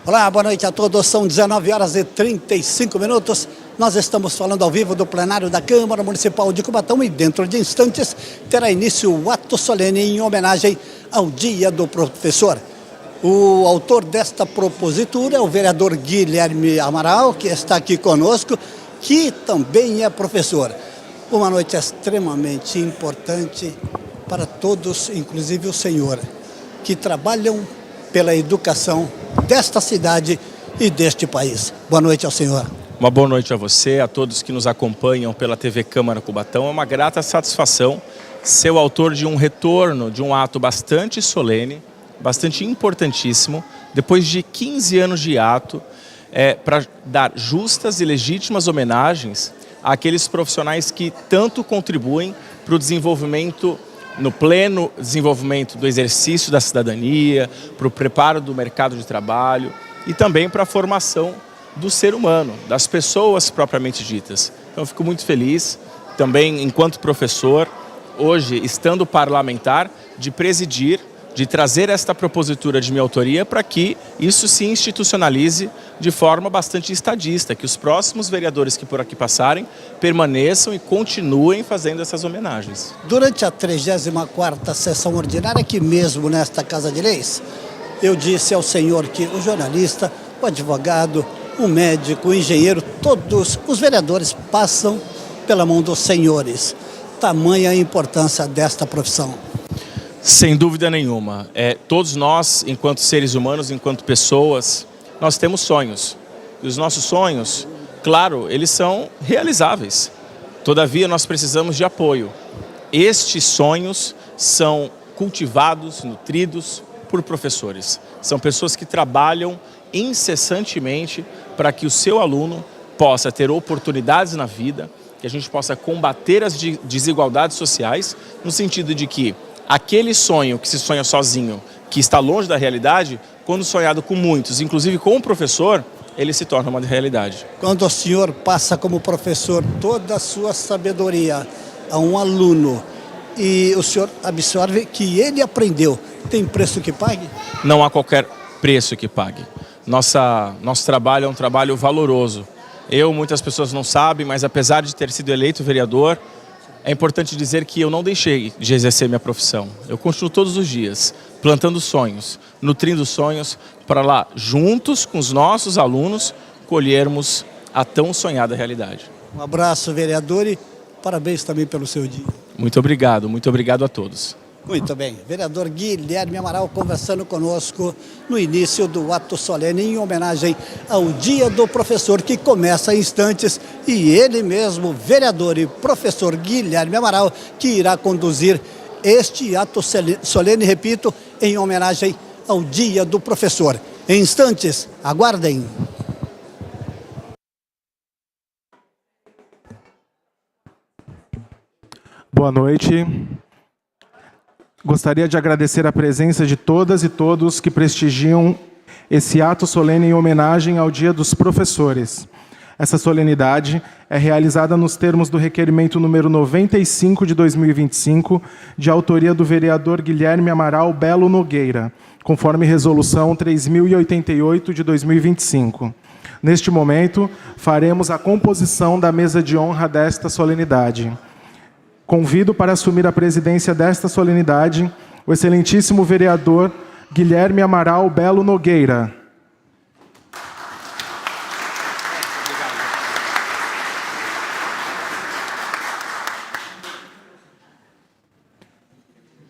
Olá, boa noite a todos. São 19 horas e 35 minutos. Nós estamos falando ao vivo do plenário da Câmara Municipal de Cubatão e dentro de instantes terá início o ato solene em homenagem ao Dia do Professor. O autor desta propositura é o vereador Guilherme Amaral, que está aqui conosco, que também é professor. Uma noite extremamente importante para todos, inclusive o senhor, que trabalham pela educação desta cidade e deste país. Boa noite ao senhor. Uma boa noite a você, a todos que nos acompanham pela TV Câmara Cubatão. É uma grata satisfação ser o autor de um retorno, de um ato bastante solene, bastante importantíssimo, depois de 15 anos de ato, para dar justas e legítimas homenagens àqueles profissionais que tanto contribuem para o desenvolvimento, no pleno desenvolvimento do exercício da cidadania, para o preparo do mercado de trabalho e também para a formação do ser humano, das pessoas propriamente ditas. Então eu fico muito feliz, também enquanto professor, hoje estando parlamentar, de presidir, de trazer esta propositura de minha autoria para que isso se institucionalize de forma bastante estadista, que os próximos vereadores que por aqui passarem permaneçam e continuem fazendo essas homenagens. Durante a 34ª sessão ordinária, aqui mesmo nesta Casa de Leis, eu disse ao senhor que o jornalista, o advogado, o médico, o engenheiro, todos os vereadores passam pela mão dos senhores. Tamanha a importância desta profissão. Sem dúvida nenhuma. Todos nós, enquanto seres humanos, enquanto pessoas, nós temos sonhos. E os nossos sonhos, claro, eles são realizáveis. Todavia, nós precisamos de apoio. Estes sonhos são cultivados, nutridos por professores. São pessoas que trabalham incessantemente para que o seu aluno possa ter oportunidades na vida, que a gente possa combater as desigualdades sociais, no sentido de que aquele sonho que se sonha sozinho, que está longe da realidade, quando sonhado com muitos, inclusive com o professor, ele se torna uma realidade. Quando o senhor passa como professor toda a sua sabedoria a um aluno e o senhor absorve que ele aprendeu, tem preço que pague? Não há qualquer preço que pague. Nosso trabalho é um trabalho valoroso. Muitas pessoas não sabem, mas apesar de ter sido eleito vereador, é importante dizer que eu não deixei de exercer minha profissão. Eu continuo todos os dias plantando sonhos, nutrindo sonhos, para lá, juntos com os nossos alunos, colhermos a tão sonhada realidade. Um abraço, vereador, e parabéns também pelo seu dia. Muito obrigado a todos. Muito bem, vereador Guilherme Amaral conversando conosco no início do ato solene em homenagem ao Dia do Professor, que começa em instantes, e ele mesmo, vereador e professor Guilherme Amaral, que irá conduzir este ato solene, repito, em homenagem ao Dia do Professor. Em instantes, aguardem. Boa noite. Gostaria de agradecer a presença de todas e todos que prestigiam esse ato solene em homenagem ao Dia dos Professores. Essa solenidade é realizada nos termos do requerimento número 95 de 2025, de autoria do vereador Guilherme Amaral Belo Nogueira, conforme resolução 3088 de 2025. Neste momento, faremos a composição da mesa de honra desta solenidade. Convido para assumir a presidência desta solenidade o excelentíssimo vereador Guilherme Amaral Belo Nogueira.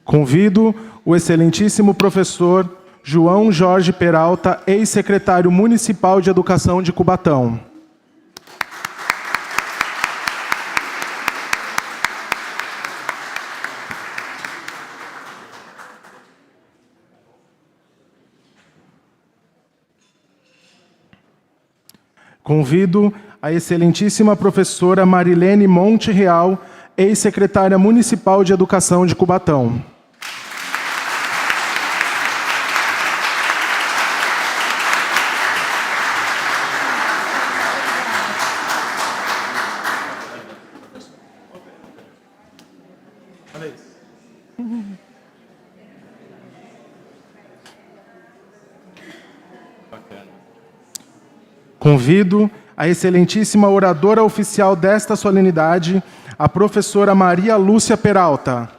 Convido o excelentíssimo professor João Jorge Peralta, ex-secretário municipal de Educação de Cubatão. Convido a excelentíssima professora Marilene Monte Real, ex-secretária municipal de Educação de Cubatão. Bacana. Convido a excelentíssima oradora oficial desta solenidade, a professora Maria Lúcia Peralta.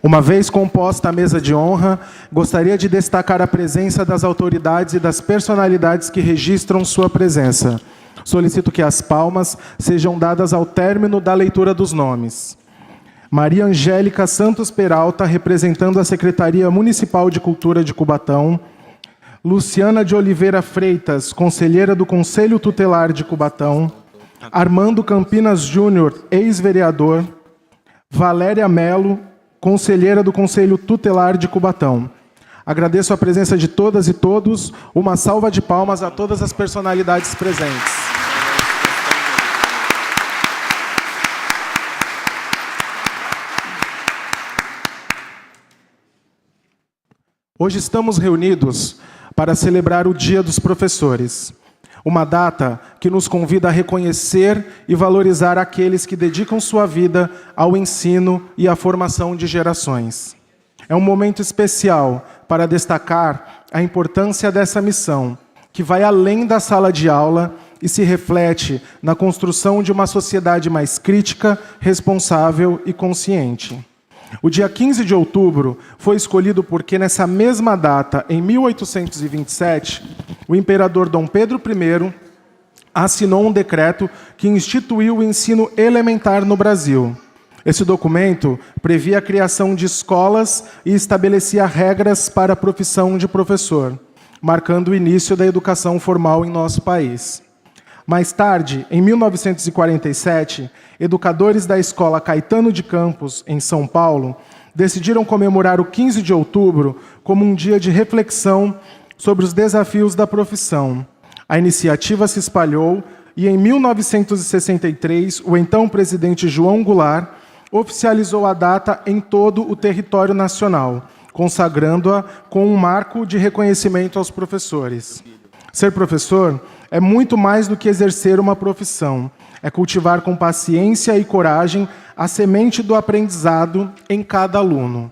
Uma vez composta a mesa de honra, gostaria de destacar a presença das autoridades e das personalidades que registram sua presença. Solicito que as palmas sejam dadas ao término da leitura dos nomes. Maria Angélica Santos Peralta, representando a Secretaria Municipal de Cultura de Cubatão. Luciana de Oliveira Freitas, conselheira do Conselho Tutelar de Cubatão. Armando Campinas Júnior, ex-vereador. Valéria Melo, conselheira do Conselho Tutelar de Cubatão. Agradeço a presença de todas e todos. Uma salva de palmas a todas as personalidades presentes. Hoje estamos reunidos para celebrar o Dia dos Professores. Uma data que nos convida a reconhecer e valorizar aqueles que dedicam sua vida ao ensino e à formação de gerações. É um momento especial para destacar a importância dessa missão, que vai além da sala de aula e se reflete na construção de uma sociedade mais crítica, responsável e consciente. O dia 15 de outubro foi escolhido porque, nessa mesma data, em 1827, o imperador Dom Pedro I assinou um decreto que instituiu o ensino elementar no Brasil. Esse documento previa a criação de escolas e estabelecia regras para a profissão de professor, marcando o início da educação formal em nosso país. Mais tarde, em 1947, educadores da Escola Caetano de Campos, em São Paulo, decidiram comemorar o 15 de outubro como um dia de reflexão sobre os desafios da profissão. A iniciativa se espalhou e, em 1963, o então presidente João Goulart oficializou a data em todo o território nacional, consagrando-a com um marco de reconhecimento aos professores. Ser professor é muito mais do que exercer uma profissão. É cultivar com paciência e coragem a semente do aprendizado em cada aluno.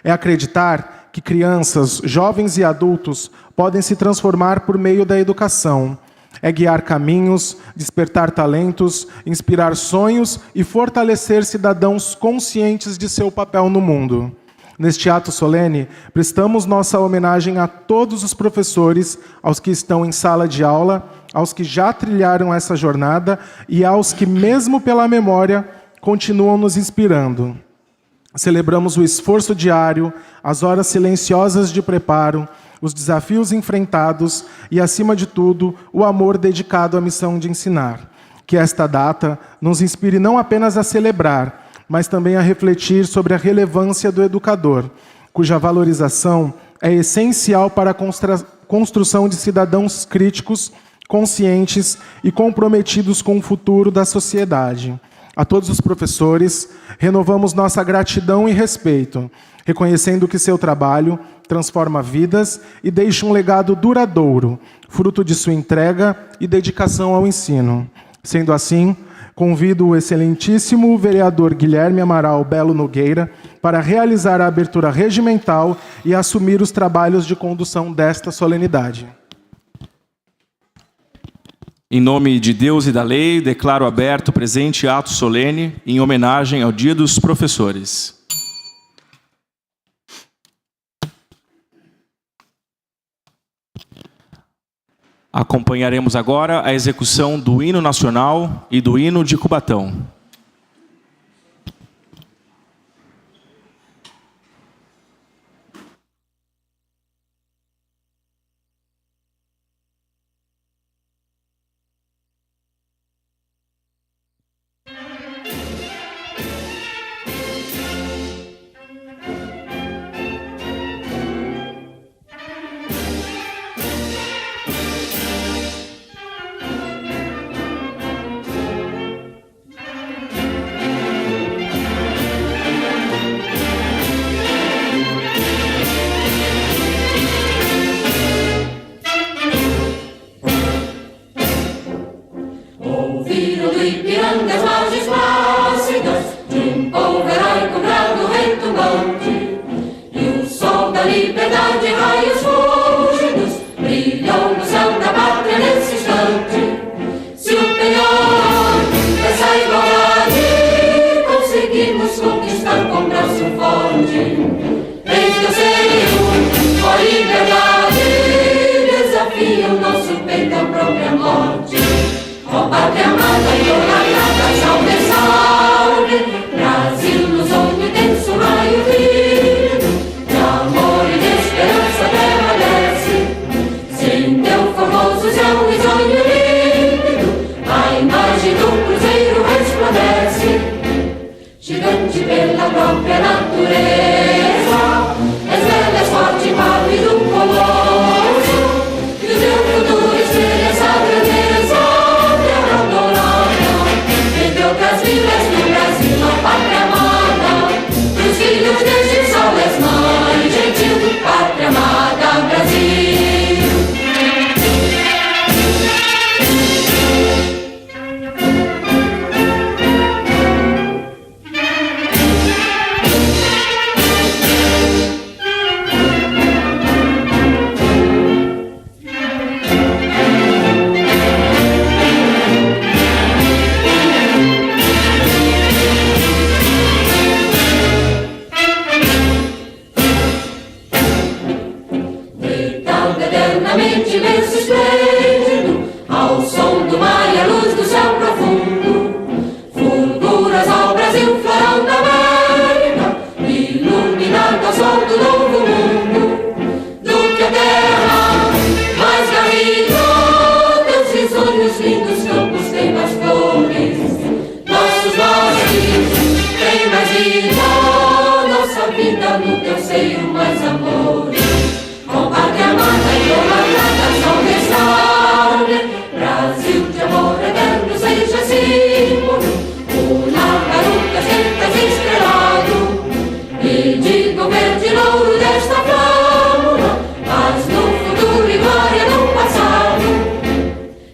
É acreditar que crianças, jovens e adultos podem se transformar por meio da educação. É guiar caminhos, despertar talentos, inspirar sonhos e fortalecer cidadãos conscientes de seu papel no mundo. Neste ato solene, prestamos nossa homenagem a todos os professores, aos que estão em sala de aula, aos que já trilharam essa jornada e aos que, mesmo pela memória, continuam nos inspirando. Celebramos o esforço diário, as horas silenciosas de preparo, os desafios enfrentados e, acima de tudo, o amor dedicado à missão de ensinar. Que esta data nos inspire não apenas a celebrar, mas também a refletir sobre a relevância do educador, cuja valorização é essencial para a construção de cidadãos críticos, conscientes e comprometidos com o futuro da sociedade. A todos os professores, renovamos nossa gratidão e respeito, reconhecendo que seu trabalho transforma vidas e deixa um legado duradouro, fruto de sua entrega e dedicação ao ensino. Sendo assim, convido o excelentíssimo vereador Guilherme Amaral Belo Nogueira para realizar a abertura regimental e assumir os trabalhos de condução desta solenidade. Em nome de Deus e da lei, declaro aberto o presente ato solene em homenagem ao Dia dos Professores. Acompanharemos agora a execução do hino nacional e do hino de Cubatão. iremos conquistar com braço forte. Eis que eu sei a liberdade desafia o nosso peito à própria morte. Ó pátria amada e idolatrada, salve, salve, Brasil nos olhos denso raio vivo, de amor e de esperança terra desce, sem teu formoso céu risonho límpido, a imagem do cruzeiro resplandece, gigante pela própria natureza, és bela, és forte, pálido, colosso, e o teu futuro espelha essa grandeza, terra adorada, entre outras vilas do Brasil, a pátria amada, dos filhos deste sol és mãe gentil, pátria amada, Brasil. Eternamente imenso e esplêndido, ao som do mar e à luz do céu profundo, fulguras ao Brasil, florão da América, iluminado ao sol do novo mundo, do que a terra mais garrida, teus risonhos lindos campos têm mais flores, nossos bosques têm mais vida, nossa vida no teu seio mais amores. Com pátria amada e idolatrada, salve, salve, Brasil de amor eterno seja símbolo, una garupa sempre estrelado, e diga o verde louro desta flâmula, paz no futuro e glória no passado.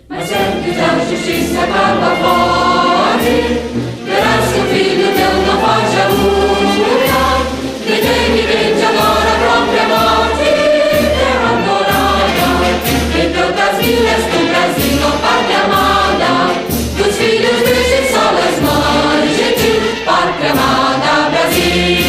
Mas ergues a justiça acaba forte, verás que o filho teu não foge à luta, que teme e quem te adora a própria morte. Entre outras vilas do Brasil, ó pátria amada, dos filhos deste sol és mãe gentil, pátria amada, Brasil.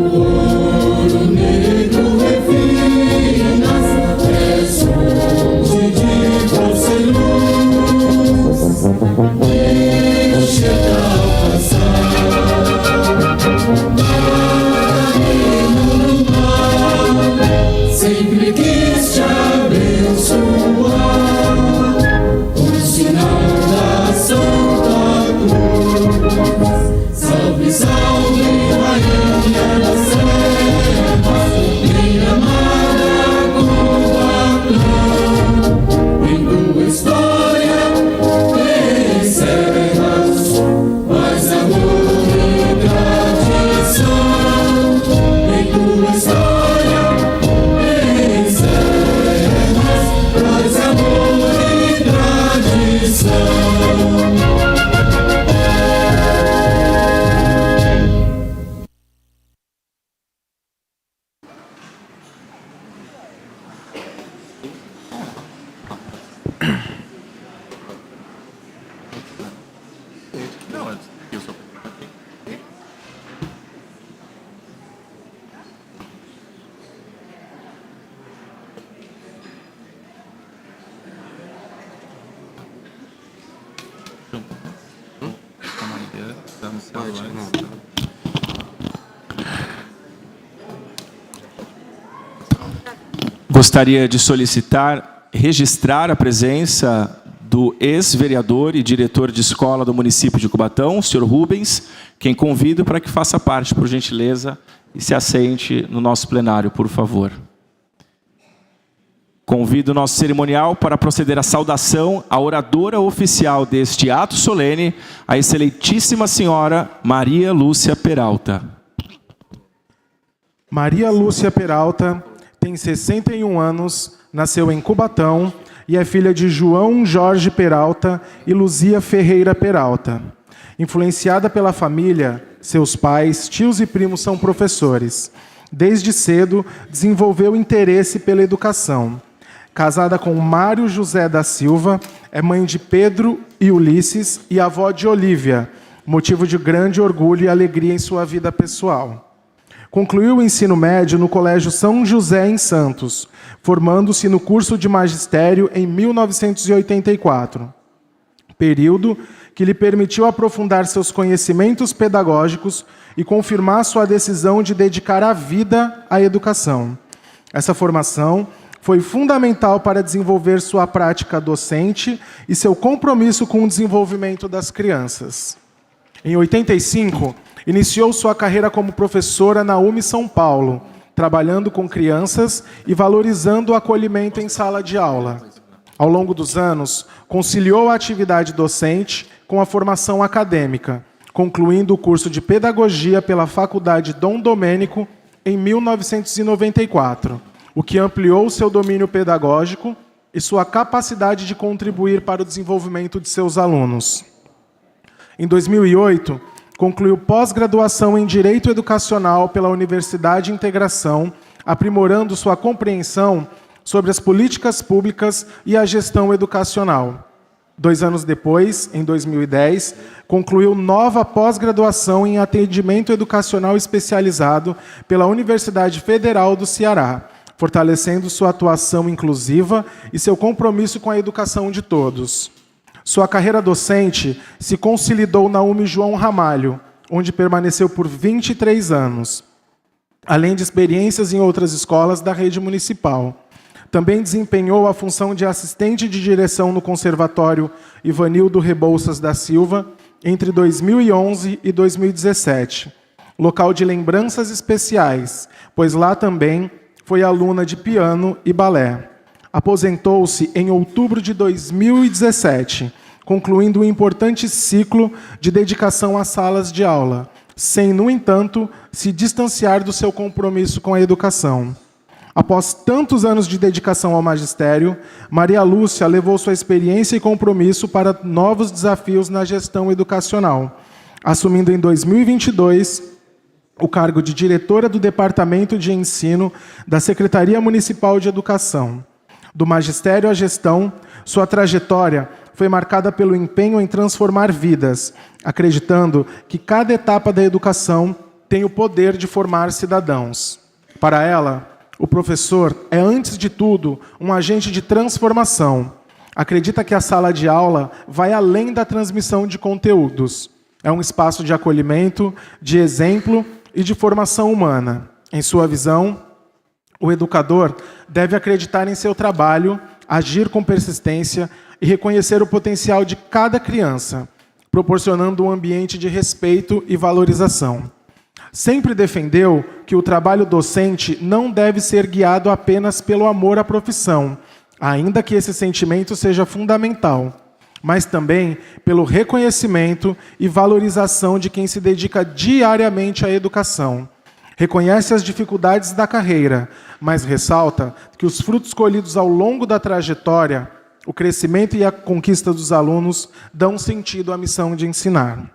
Ouro negro refina. Gostaria de solicitar, registrar a presença do ex-vereador e diretor de escola do município de Cubatão, o senhor Rubens, quem convido para que faça parte, por gentileza, e se assente no nosso plenário, por favor. Convido o nosso cerimonial para proceder à saudação à oradora oficial deste ato solene, a excelentíssima senhora Maria Lúcia Peralta. Maria Lúcia Peralta tem 61 anos, nasceu em Cubatão e é filha de João Jorge Peralta e Luzia Ferreira Peralta. Influenciada pela família, seus pais, tios e primos são professores. Desde cedo, desenvolveu interesse pela educação. Casada com Mário José da Silva, é mãe de Pedro e Ulisses e avó de Olívia, motivo de grande orgulho e alegria em sua vida pessoal. Concluiu o ensino médio no Colégio São José, em Santos, formando-se no curso de magistério em 1984, período que lhe permitiu aprofundar seus conhecimentos pedagógicos e confirmar sua decisão de dedicar a vida à educação. Essa formação foi fundamental para desenvolver sua prática docente e seu compromisso com o desenvolvimento das crianças. Em 85, iniciou sua carreira como professora na UME São Paulo, trabalhando com crianças e valorizando o acolhimento em sala de aula. Ao longo dos anos, conciliou a atividade docente com a formação acadêmica, concluindo o curso de Pedagogia pela Faculdade Dom Domênico em 1994, o que ampliou seu domínio pedagógico e sua capacidade de contribuir para o desenvolvimento de seus alunos. Em 2008, concluiu pós-graduação em Direito Educacional pela Universidade Integração, aprimorando sua compreensão sobre as políticas públicas e a gestão educacional. 2 anos depois, em 2010, concluiu nova pós-graduação em Atendimento Educacional Especializado pela Universidade Federal do Ceará, fortalecendo sua atuação inclusiva e seu compromisso com a educação de todos. Sua carreira docente se consolidou na UME João Ramalho, onde permaneceu por 23 anos, além de experiências em outras escolas da rede municipal. Também desempenhou a função de assistente de direção no Conservatório Ivanildo Rebouças da Silva entre 2011 e 2017, local de lembranças especiais, pois lá também foi aluna de piano e balé. Aposentou-se em outubro de 2017, concluindo um importante ciclo de dedicação às salas de aula, sem, no entanto, se distanciar do seu compromisso com a educação. Após tantos anos de dedicação ao magistério, Maria Lúcia levou sua experiência e compromisso para novos desafios na gestão educacional, assumindo em 2022 o cargo de diretora do Departamento de Ensino da Secretaria Municipal de Educação. Do magistério à gestão, sua trajetória foi marcada pelo empenho em transformar vidas, acreditando que cada etapa da educação tem o poder de formar cidadãos. Para ela, o professor é, antes de tudo, um agente de transformação. Acredita que a sala de aula vai além da transmissão de conteúdos. É um espaço de acolhimento, de exemplo e de formação humana. Em sua visão, o educador deve acreditar em seu trabalho, agir com persistência e reconhecer o potencial de cada criança, proporcionando um ambiente de respeito e valorização. Sempre defendeu que o trabalho docente não deve ser guiado apenas pelo amor à profissão, ainda que esse sentimento seja fundamental, mas também pelo reconhecimento e valorização de quem se dedica diariamente à educação. Reconhece as dificuldades da carreira, mas ressalta que os frutos colhidos ao longo da trajetória, o crescimento e a conquista dos alunos, dão sentido à missão de ensinar.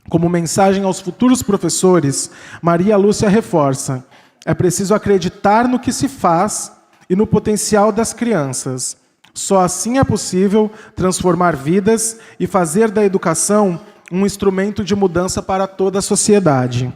Como mensagem aos futuros professores, Maria Lúcia reforça: é preciso acreditar no que se faz e no potencial das crianças. Só assim é possível transformar vidas e fazer da educação um instrumento de mudança para toda a sociedade.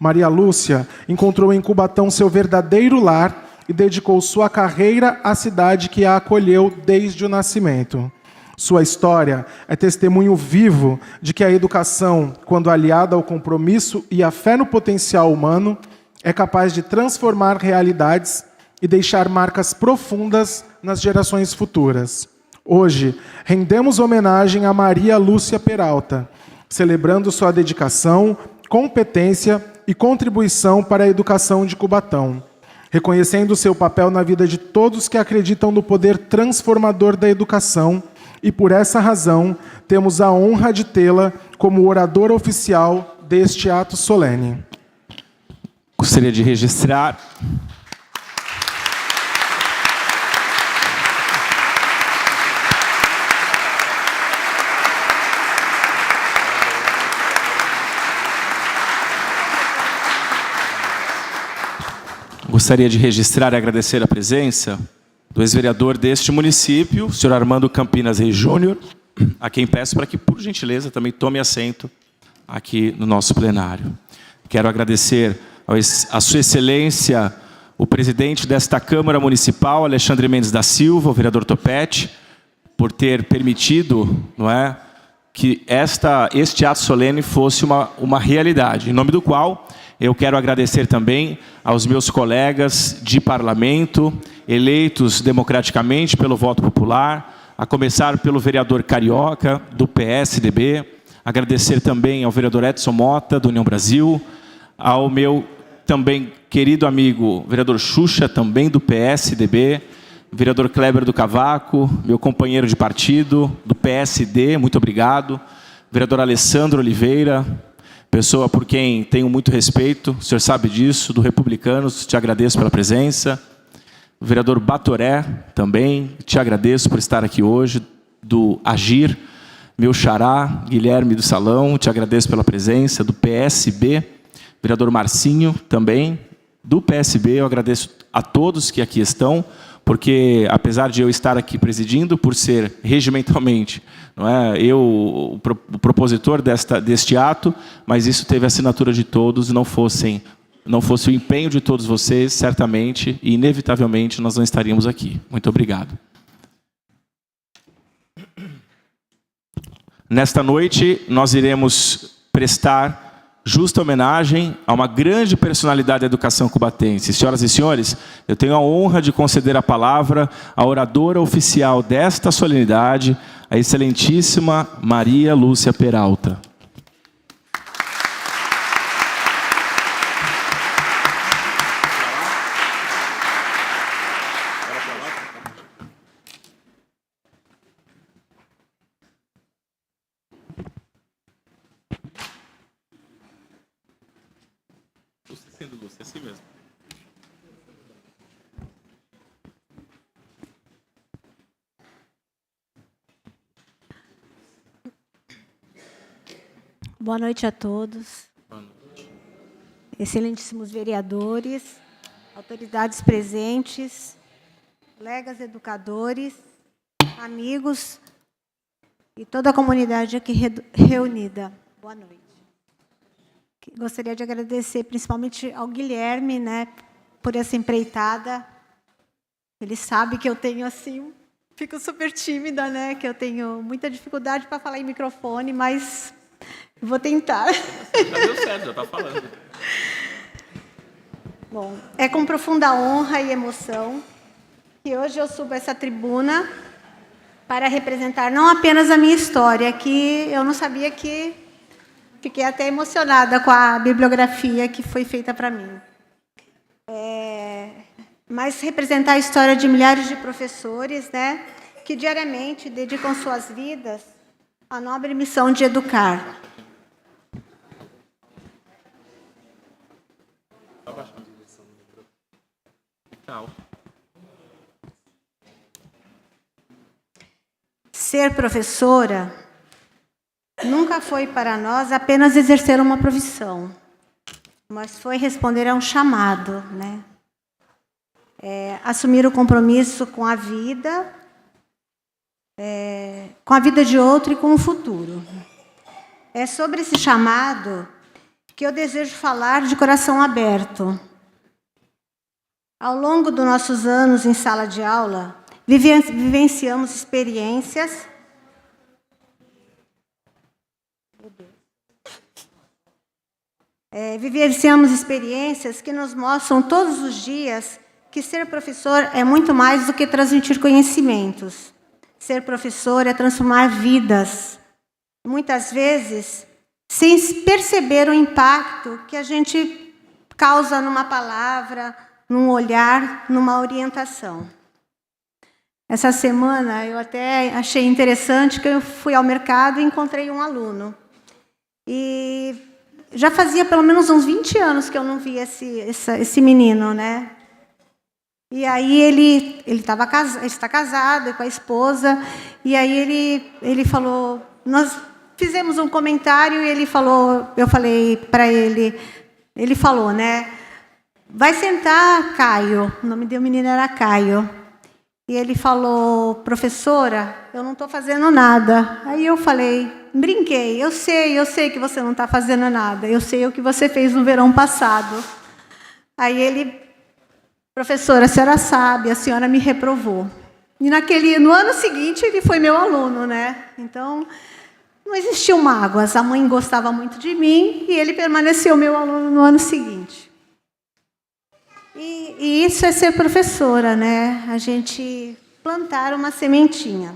Maria Lúcia encontrou em Cubatão seu verdadeiro lar e dedicou sua carreira à cidade que a acolheu desde o nascimento. Sua história é testemunho vivo de que a educação, quando aliada ao compromisso e à fé no potencial humano, é capaz de transformar realidades e deixar marcas profundas nas gerações futuras. Hoje, rendemos homenagem a Maria Lúcia Peralta, celebrando sua dedicação, competência e contribuição para a educação de Cubatão, reconhecendo seu papel na vida de todos que acreditam no poder transformador da educação, e por essa razão temos a honra de tê-la como oradora oficial deste ato solene. Gostaria de registrar e agradecer a presença do ex-vereador deste município, o senhor Armando Campinas Reis Júnior, a quem peço para que, por gentileza, também tome assento aqui no nosso plenário. Quero agradecer a sua excelência, o presidente desta Câmara Municipal, Alexandre Mendes da Silva, o vereador Topete, por ter permitido, não é, que este ato solene fosse uma realidade, em nome do qual eu quero agradecer também aos meus colegas de parlamento, eleitos democraticamente pelo voto popular, a começar pelo vereador Carioca, do PSDB, agradecer também ao vereador Edson Mota, do União Brasil, ao meu também querido amigo vereador Xuxa, também do PSDB, vereador Kleber do Cavaco, meu companheiro de partido, do PSD, muito obrigado, vereador Alessandro Oliveira, pessoa por quem tenho muito respeito, o senhor sabe disso, do Republicanos, te agradeço pela presença. O vereador Batoré, também, te agradeço por estar aqui hoje, do Agir, meu xará, Guilherme do Salão, te agradeço pela presença, do PSB, vereador Marcinho, também, do PSB, eu agradeço a todos que aqui estão, porque, apesar de eu estar aqui presidindo, por ser regimentalmente, não é, eu o propositor deste ato, mas isso teve a assinatura de todos, não fosse o empenho de todos vocês, certamente, e inevitavelmente, nós não estaríamos aqui. Muito obrigado. Nesta noite, nós iremos prestar justa homenagem a uma grande personalidade da educação cubatense. Senhoras e senhores, eu tenho a honra de conceder a palavra à oradora oficial desta solenidade, a excelentíssima Maria Lúcia Peralta. Lúcia, assim mesmo. Boa noite a todos. Boa noite. Excelentíssimos vereadores, autoridades presentes, colegas educadores, amigos e toda a comunidade aqui reunida. Boa noite. Gostaria de agradecer principalmente ao Guilherme, né, por essa empreitada. Ele sabe que eu tenho assim, fico super tímida, né, que eu tenho muita dificuldade para falar em microfone, mas vou tentar. Já deu certo, já está falando. Bom, é com profunda honra e emoção que hoje eu subo essa tribuna para representar não apenas a minha história, que eu não sabia que... Fiquei até emocionada com a bibliografia que foi feita para mim. Mas representar a história de milhares de professores, né, que diariamente dedicam suas vidas à nobre missão de educar. Ser professora nunca foi para nós apenas exercer uma profissão, mas foi responder a um chamado, né? Assumir o compromisso com a vida de outro e com o futuro. É sobre esse chamado que eu desejo falar de coração aberto. Ao longo dos nossos anos em sala de aula, vivenciamos experiências Vivenciamos experiências que nos mostram todos os dias que ser professor é muito mais do que transmitir conhecimentos. Ser professor é transformar vidas. Muitas vezes, sem perceber o impacto que a gente causa numa palavra, num olhar, numa orientação. Essa semana, eu até achei interessante que eu fui ao mercado e encontrei um aluno. E já fazia pelo menos uns 20 anos que eu não via esse menino, né? E aí ele está casado com a esposa, e aí ele falou, nós fizemos um comentário e ele falou, eu falei para ele falou, né? Vai sentar, Caio. O nome do menino era Caio. E ele falou, professora, eu não estou fazendo nada. Aí eu falei, brinquei, eu sei que você não está fazendo nada. Eu sei o que você fez no verão passado. Aí ele, professora, a senhora sabe, a senhora me reprovou. E no ano seguinte ele foi meu aluno, né? Então, não existiam mágoas. A mãe gostava muito de mim e ele permaneceu meu aluno no ano seguinte. E isso é ser professora, né? A gente plantar uma sementinha.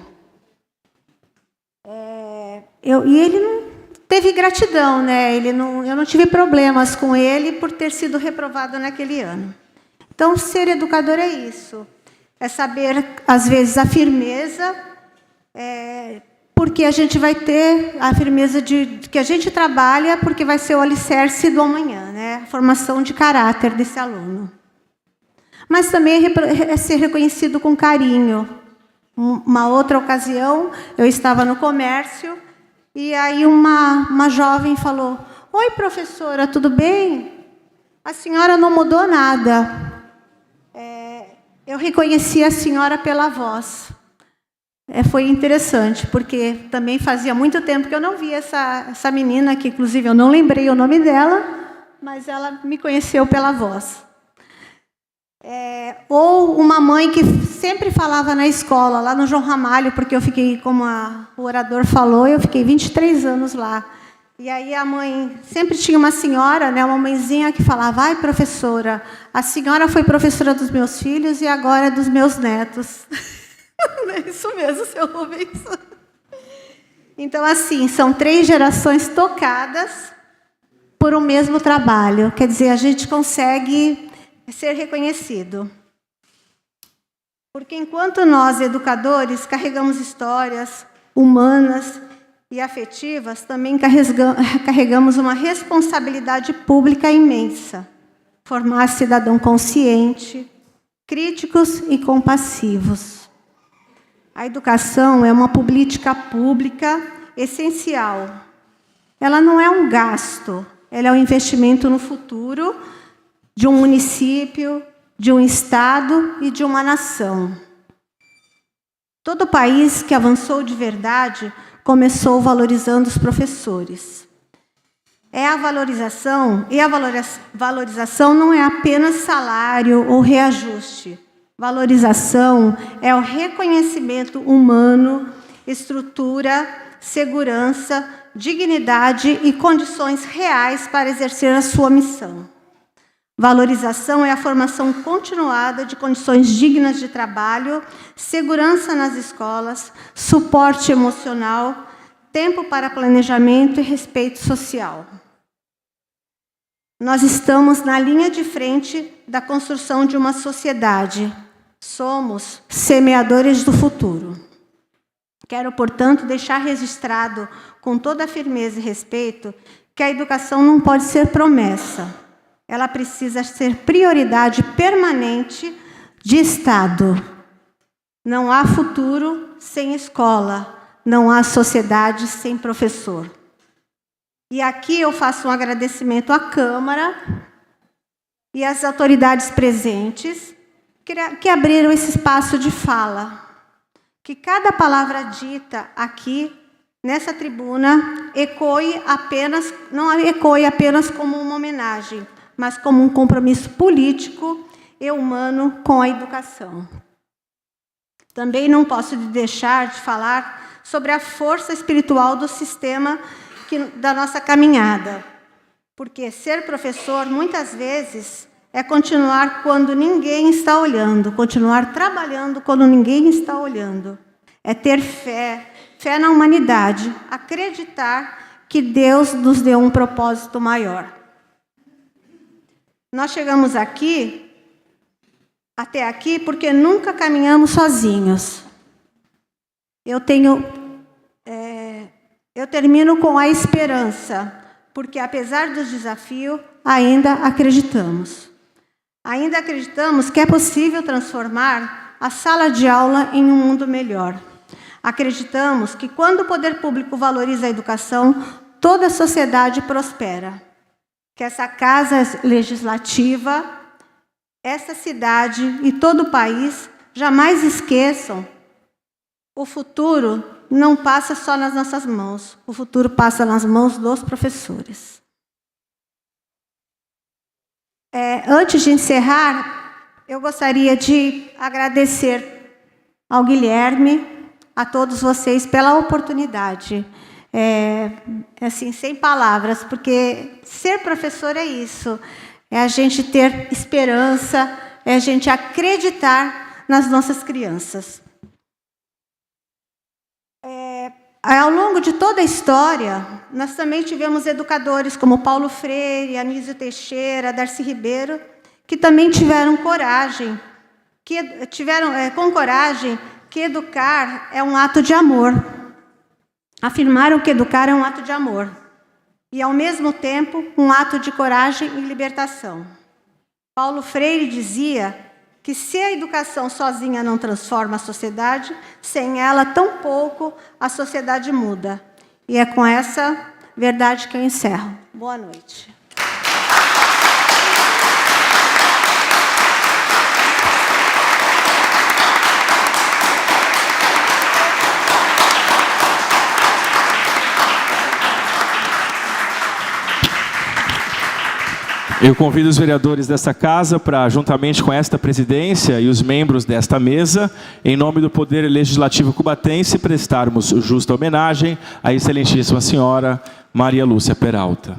E ele não teve gratidão, né? Eu não tive problemas com ele por ter sido reprovado naquele ano. Então, ser educador é isso. É saber, às vezes, a firmeza, porque a gente vai ter a firmeza de que a gente trabalha, porque vai ser o alicerce do amanhã, né? A formação de caráter desse aluno. Mas também é ser reconhecido com carinho. Uma outra ocasião, eu estava no comércio, e aí uma jovem falou, oi, professora, tudo bem? A senhora não mudou nada. Eu reconheci a senhora pela voz. Foi interessante, porque também fazia muito tempo que eu não via essa menina, que inclusive eu não lembrei o nome dela, mas ela me conheceu pela voz. Ou uma mãe que sempre falava na escola, lá no João Ramalho, porque eu fiquei, como o orador falou, eu fiquei 23 anos lá. E aí a mãe, sempre tinha uma senhora, né, uma mãezinha que falava, ai, professora, a senhora foi professora dos meus filhos e agora é dos meus netos. É isso mesmo, seu Rubens. Então, assim, são 3 gerações tocadas por um mesmo trabalho. Quer dizer, a gente consegue ser reconhecido. Porque enquanto nós, educadores, carregamos histórias humanas e afetivas, também carregamos uma responsabilidade pública imensa. Formar cidadão consciente, críticos e compassivos. A educação é uma política pública essencial. Ela não é um gasto, ela é um investimento no futuro de um município, de um estado e de uma nação. Todo país que avançou de verdade começou valorizando os professores. A valorização não é apenas salário ou reajuste. Valorização é o reconhecimento humano, estrutura, segurança, dignidade e condições reais para exercer a sua missão. Valorização é a formação continuada de condições dignas de trabalho, segurança nas escolas, suporte emocional, tempo para planejamento e respeito social. Nós estamos na linha de frente da construção de uma sociedade. Somos semeadores do futuro. Quero, portanto, deixar registrado com toda a firmeza e respeito que a educação não pode ser promessa. Ela precisa ser prioridade permanente de Estado. Não há futuro sem escola, não há sociedade sem professor. E aqui eu faço um agradecimento à Câmara e às autoridades presentes que abriram esse espaço de fala. Que cada palavra dita aqui, nessa tribuna, não ecoe apenas como uma homenagem, mas como um compromisso político e humano com a educação. Também não posso deixar de falar sobre a força espiritual do sistema da nossa caminhada. Porque ser professor, muitas vezes, é continuar quando ninguém está olhando, continuar trabalhando quando ninguém está olhando. É ter fé, fé na humanidade, acreditar que Deus nos deu um propósito maior. Nós chegamos até aqui, porque nunca caminhamos sozinhos. Eu termino com a esperança, porque apesar dos desafios, ainda acreditamos. Ainda acreditamos que é possível transformar a sala de aula em um mundo melhor. Acreditamos que quando o poder público valoriza a educação, toda a sociedade prospera. Que essa casa legislativa, essa cidade e todo o país jamais esqueçam: o futuro não passa só nas nossas mãos, o futuro passa nas mãos dos professores. Antes de encerrar, eu gostaria de agradecer ao Guilherme, a todos vocês pela oportunidade. Assim, sem palavras, porque ser professor é isso, é a gente ter esperança, é a gente acreditar nas nossas crianças. Ao longo de toda a história, nós também tivemos educadores como Paulo Freire, Anísio Teixeira, Darcy Ribeiro, que também tiveram coragem, com coragem, que educar é um ato de amor. Afirmaram que educar é um ato de amor e, ao mesmo tempo, um ato de coragem e libertação. Paulo Freire dizia que se a educação sozinha não transforma a sociedade, sem ela, tampouco a sociedade muda. E é com essa verdade que eu encerro. Boa noite. Eu convido os vereadores desta casa para, juntamente com esta presidência e os membros desta mesa, em nome do Poder Legislativo cubatense, prestarmos justa homenagem à excelentíssima senhora Maria Lúcia Peralta.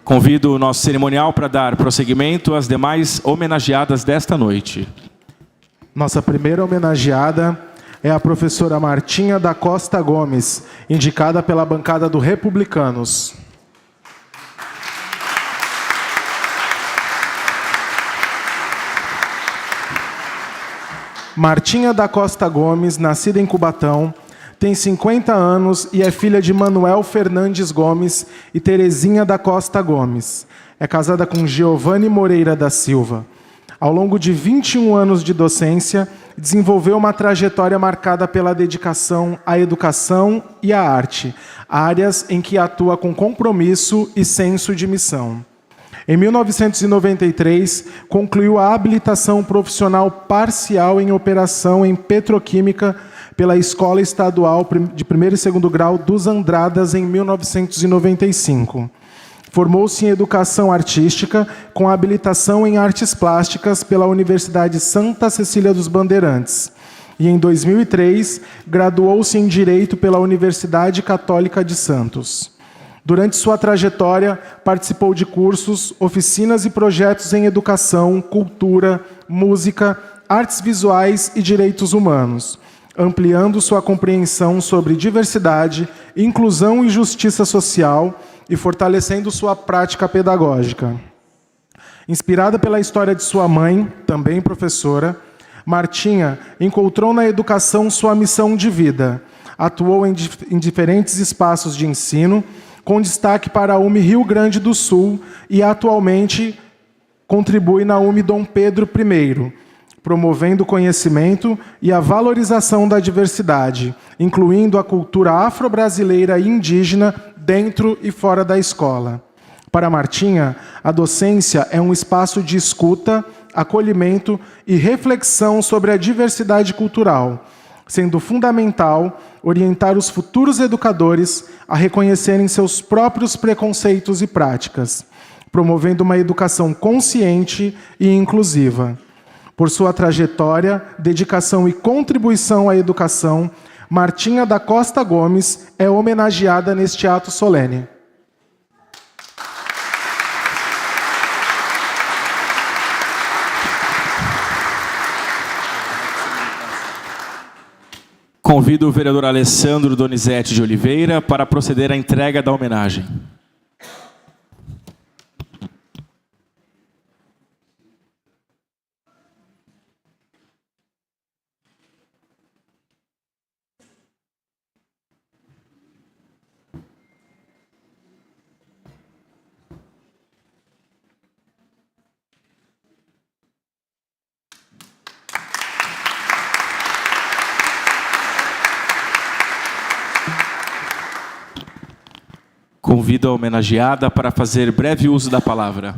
Convido o nosso cerimonial para dar prosseguimento às demais homenageadas desta noite. Nossa primeira homenageada é a professora Martinha da Costa Gomes, indicada pela bancada do Republicanos. Martinha da Costa Gomes, nascida em Cubatão, tem 50 anos e é filha de Manuel Fernandes Gomes e Terezinha da Costa Gomes. É casada com Giovanni Moreira da Silva. Ao longo de 21 anos de docência, desenvolveu uma trajetória marcada pela dedicação à educação e à arte, áreas em que atua com compromisso e senso de missão. Em 1993, concluiu a habilitação profissional parcial em operação em petroquímica pela Escola Estadual de Primeiro e Segundo Grau dos Andradas em 1995. Formou-se em Educação Artística com habilitação em Artes Plásticas pela Universidade Santa Cecília dos Bandeirantes. E em 2003, graduou-se em Direito pela Universidade Católica de Santos. Durante sua trajetória, participou de cursos, oficinas e projetos em educação, cultura, música, artes visuais e direitos humanos, ampliando sua compreensão sobre diversidade, inclusão e justiça social e fortalecendo sua prática pedagógica. Inspirada pela história de sua mãe, também professora, Martinha encontrou na educação sua missão de vida. Atuou em diferentes espaços de ensino, com destaque para a UME Rio Grande do Sul e atualmente contribui na UME Dom Pedro I, promovendo o conhecimento e a valorização da diversidade, incluindo a cultura afro-brasileira e indígena dentro e fora da escola. Para Martinha, a docência é um espaço de escuta, acolhimento e reflexão sobre a diversidade cultural, sendo fundamental orientar os futuros educadores a reconhecerem seus próprios preconceitos e práticas, promovendo uma educação consciente e inclusiva. Por sua trajetória, dedicação e contribuição à educação, Martinha da Costa Gomes é homenageada neste ato solene. Convido o vereador Alessandro Donizete de Oliveira para proceder à entrega da homenagem. Convido a homenageada para fazer breve uso da palavra.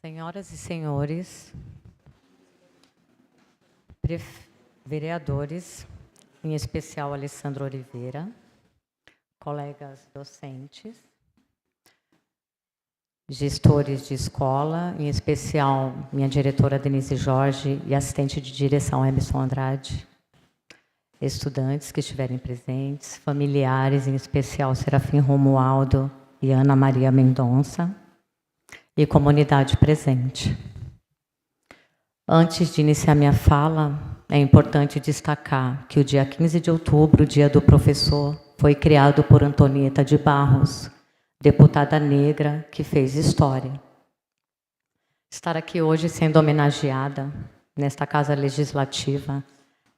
Senhoras e senhores, vereadores, em especial Alessandro Oliveira, colegas docentes, gestores de escola, em especial minha diretora Denise Jorge e assistente de direção Emerson Andrade, estudantes que estiverem presentes, familiares, em especial Serafim Romualdo e Ana Maria Mendonça, e comunidade presente. Antes de iniciar minha fala, é importante destacar que o dia 15 de outubro, o Dia do Professor, foi criado por Antonieta de Barros, deputada negra que fez história. Estar aqui hoje sendo homenageada nesta Casa Legislativa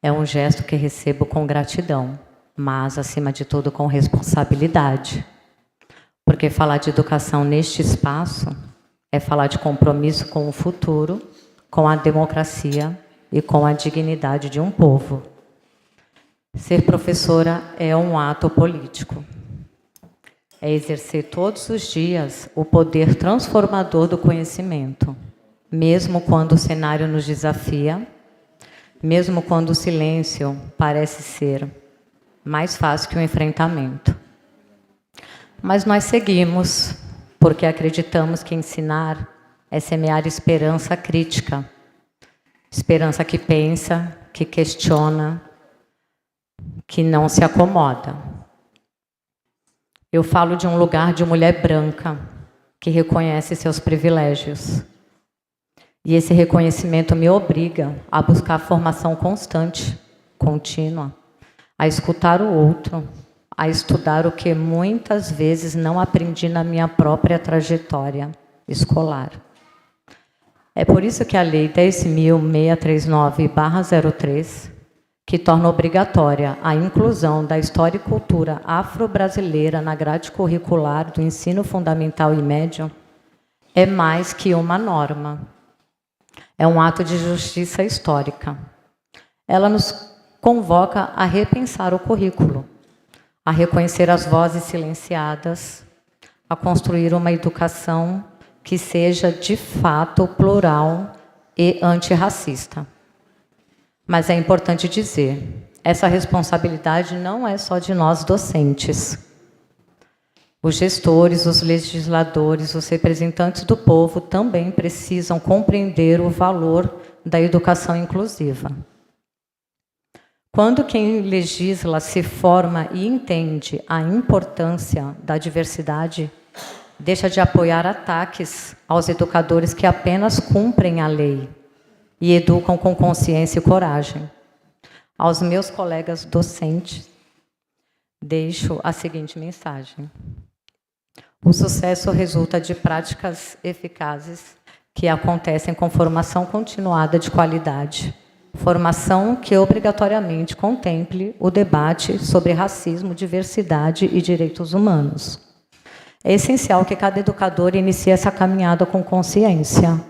é um gesto que recebo com gratidão, mas, acima de tudo, com responsabilidade. Porque falar de educação neste espaço é falar de compromisso com o futuro, com a democracia e com a dignidade de um povo. Ser professora é um ato político. É exercer todos os dias o poder transformador do conhecimento, mesmo quando o cenário nos desafia, mesmo quando o silêncio parece ser mais fácil que o enfrentamento. Mas nós seguimos, porque acreditamos que ensinar é semear esperança crítica, esperança que pensa, que questiona, que não se acomoda. Eu falo de um lugar de mulher branca que reconhece seus privilégios. E esse reconhecimento me obriga a buscar formação constante, contínua, a escutar o outro, a estudar o que muitas vezes não aprendi na minha própria trajetória escolar. É por isso que a Lei 10.639/03, que torna obrigatória a inclusão da história e cultura afro-brasileira na grade curricular do ensino fundamental e médio, é mais que uma norma. É um ato de justiça histórica. Ela nos convoca a repensar o currículo, a reconhecer as vozes silenciadas, a construir uma educação que seja, de fato, plural e antirracista. Mas é importante dizer, essa responsabilidade não é só de nós docentes. Os gestores, os legisladores, os representantes do povo também precisam compreender o valor da educação inclusiva. Quando quem legisla se forma e entende a importância da diversidade, deixa de apoiar ataques aos educadores que apenas cumprem a lei e educam com consciência e coragem. Aos meus colegas docentes, deixo a seguinte mensagem. O sucesso resulta de práticas eficazes que acontecem com formação continuada de qualidade. Formação que obrigatoriamente contemple o debate sobre racismo, diversidade e direitos humanos. É essencial que cada educador inicie essa caminhada com consciência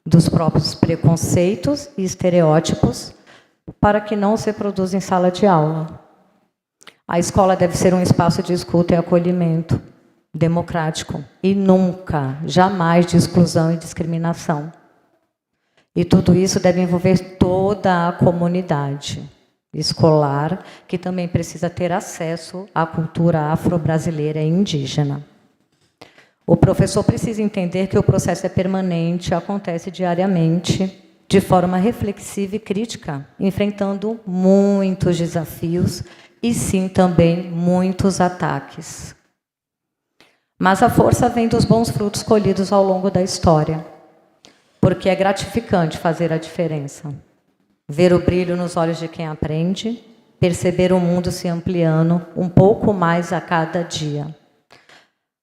dos próprios preconceitos e estereótipos para que não se reproduzam em sala de aula. A escola deve ser um espaço de escuta e acolhimento democrático e nunca, jamais de exclusão e discriminação. E tudo isso deve envolver toda a comunidade escolar, que também precisa ter acesso à cultura afro-brasileira e indígena. O professor precisa entender que o processo é permanente, acontece diariamente, de forma reflexiva e crítica, enfrentando muitos desafios e, sim, também muitos ataques. Mas a força vem dos bons frutos colhidos ao longo da história, porque é gratificante fazer a diferença. Ver o brilho nos olhos de quem aprende, perceber o mundo se ampliando um pouco mais a cada dia.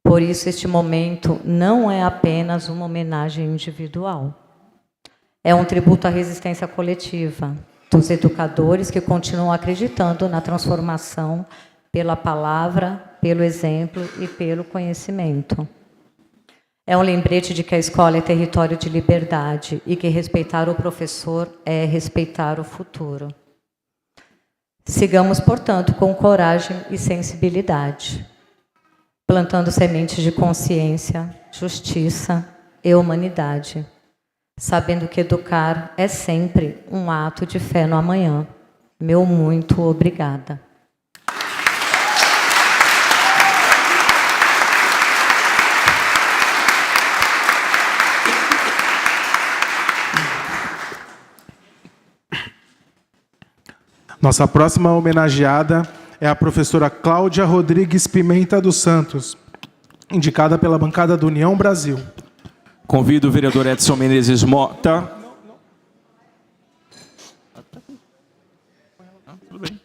Por isso, este momento não é apenas uma homenagem individual. É um tributo à resistência coletiva dos educadores que continuam acreditando na transformação pela palavra, pelo exemplo e pelo conhecimento. É um lembrete de que a escola é território de liberdade e que respeitar o professor é respeitar o futuro. Sigamos, portanto, com coragem e sensibilidade, plantando sementes de consciência, justiça e humanidade, sabendo que educar é sempre um ato de fé no amanhã. Meu muito obrigada. Nossa próxima homenageada é a professora Cláudia Rodrigues Pimenta dos Santos, indicada pela bancada do União Brasil. Convido o vereador Edson Menezes Mota. Tudo bem.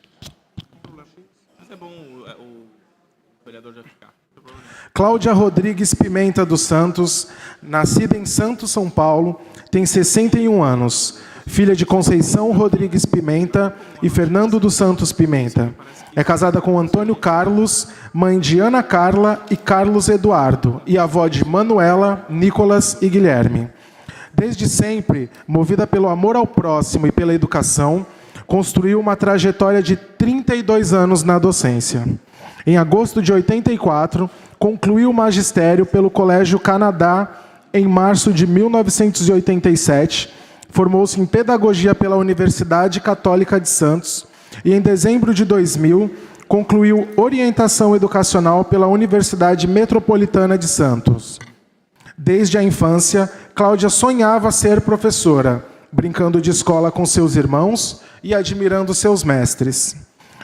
Mas é bom o vereador já ficar. Cláudia Rodrigues Pimenta dos Santos, nascida em Santos, São Paulo, tem 61 anos. Filha de Conceição Rodrigues Pimenta e Fernando dos Santos Pimenta. É casada com Antônio Carlos, mãe de Ana Carla e Carlos Eduardo, e avó de Manuela, Nicolas e Guilherme. Desde sempre, movida pelo amor ao próximo e pela educação, construiu uma trajetória de 32 anos na docência. Em agosto de 84, concluiu o magistério pelo Colégio Canadá em março de 1987, formou-se em Pedagogia pela Universidade Católica de Santos e, em dezembro de 2000, concluiu Orientação Educacional pela Universidade Metropolitana de Santos. Desde a infância, Cláudia sonhava ser professora, brincando de escola com seus irmãos e admirando seus mestres.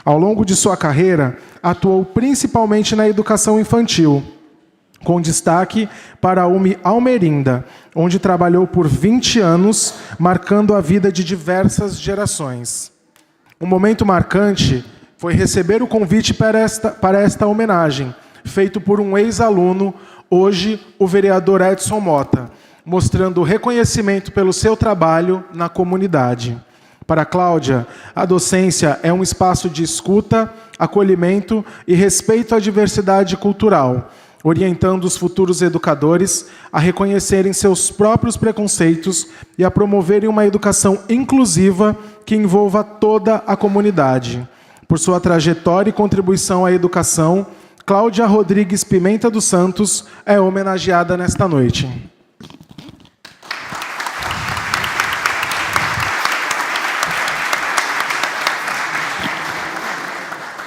Ao longo de sua carreira, atuou principalmente na educação infantil, com destaque para a UME Almerinda, onde trabalhou por 20 anos, marcando a vida de diversas gerações. Um momento marcante foi receber o convite para esta homenagem, feito por um ex-aluno, hoje o vereador Edson Mota, mostrando reconhecimento pelo seu trabalho na comunidade. Para Cláudia, a docência é um espaço de escuta, acolhimento e respeito à diversidade cultural, orientando os futuros educadores a reconhecerem seus próprios preconceitos e a promoverem uma educação inclusiva que envolva toda a comunidade. Por sua trajetória e contribuição à educação, Cláudia Rodrigues Pimenta dos Santos é homenageada nesta noite.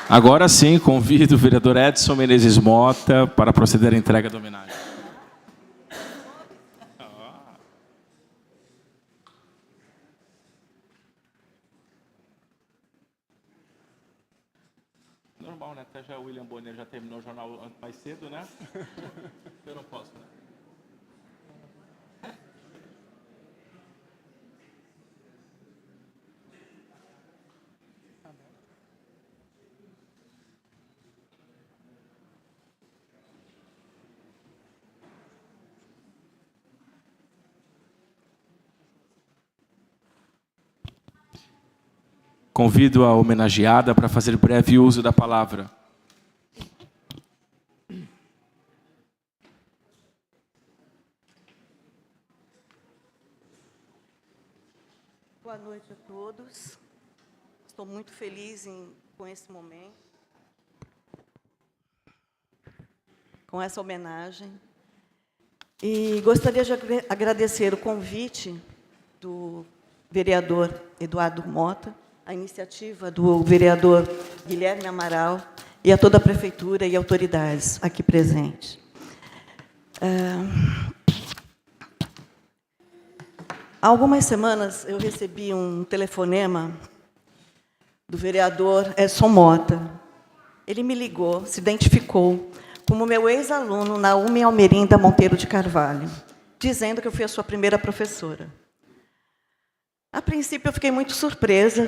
Agora sim, convido o vereador Edson Menezes Mota para proceder à entrega da homenagem. Normal, né? Até já o William Bonner já terminou o jornal mais cedo, né? Eu não posso, né? Convido a homenageada para fazer breve uso da palavra. Boa noite a todos. Estou muito feliz com esse momento, com essa homenagem. E gostaria de agradecer o convite do vereador Eduardo Mota, a iniciativa do vereador Guilherme Amaral e a toda a prefeitura e autoridades aqui presentes. Há algumas semanas eu recebi um telefonema do vereador Edson Mota. Ele me ligou, se identificou como meu ex-aluno Naomi Almerinda Monteiro de Carvalho, dizendo que eu fui a sua primeira professora. A princípio, eu fiquei muito surpresa.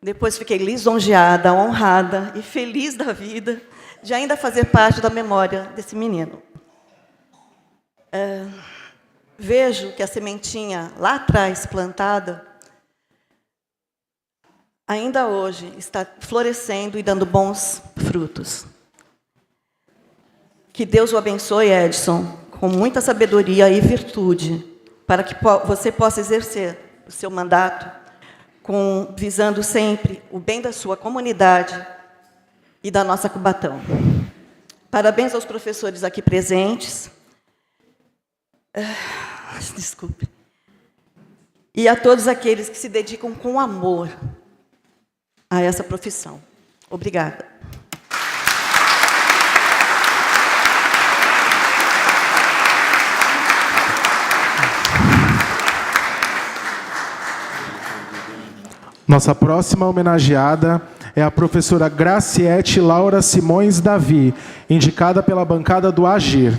Depois, fiquei lisonjeada, honrada e feliz da vida de ainda fazer parte da memória desse menino. Vejo que a sementinha lá atrás plantada, ainda hoje está florescendo e dando bons frutos. Que Deus o abençoe, Edson, com muita sabedoria e virtude, para que você possa exercer o seu mandato visando sempre o bem da sua comunidade e da nossa Cubatão. Parabéns aos professores aqui presentes. Desculpe. E a todos aqueles que se dedicam com amor a essa profissão. Obrigada. Nossa próxima homenageada é a professora Graciete Laura Simões Davi, indicada pela bancada do Agir.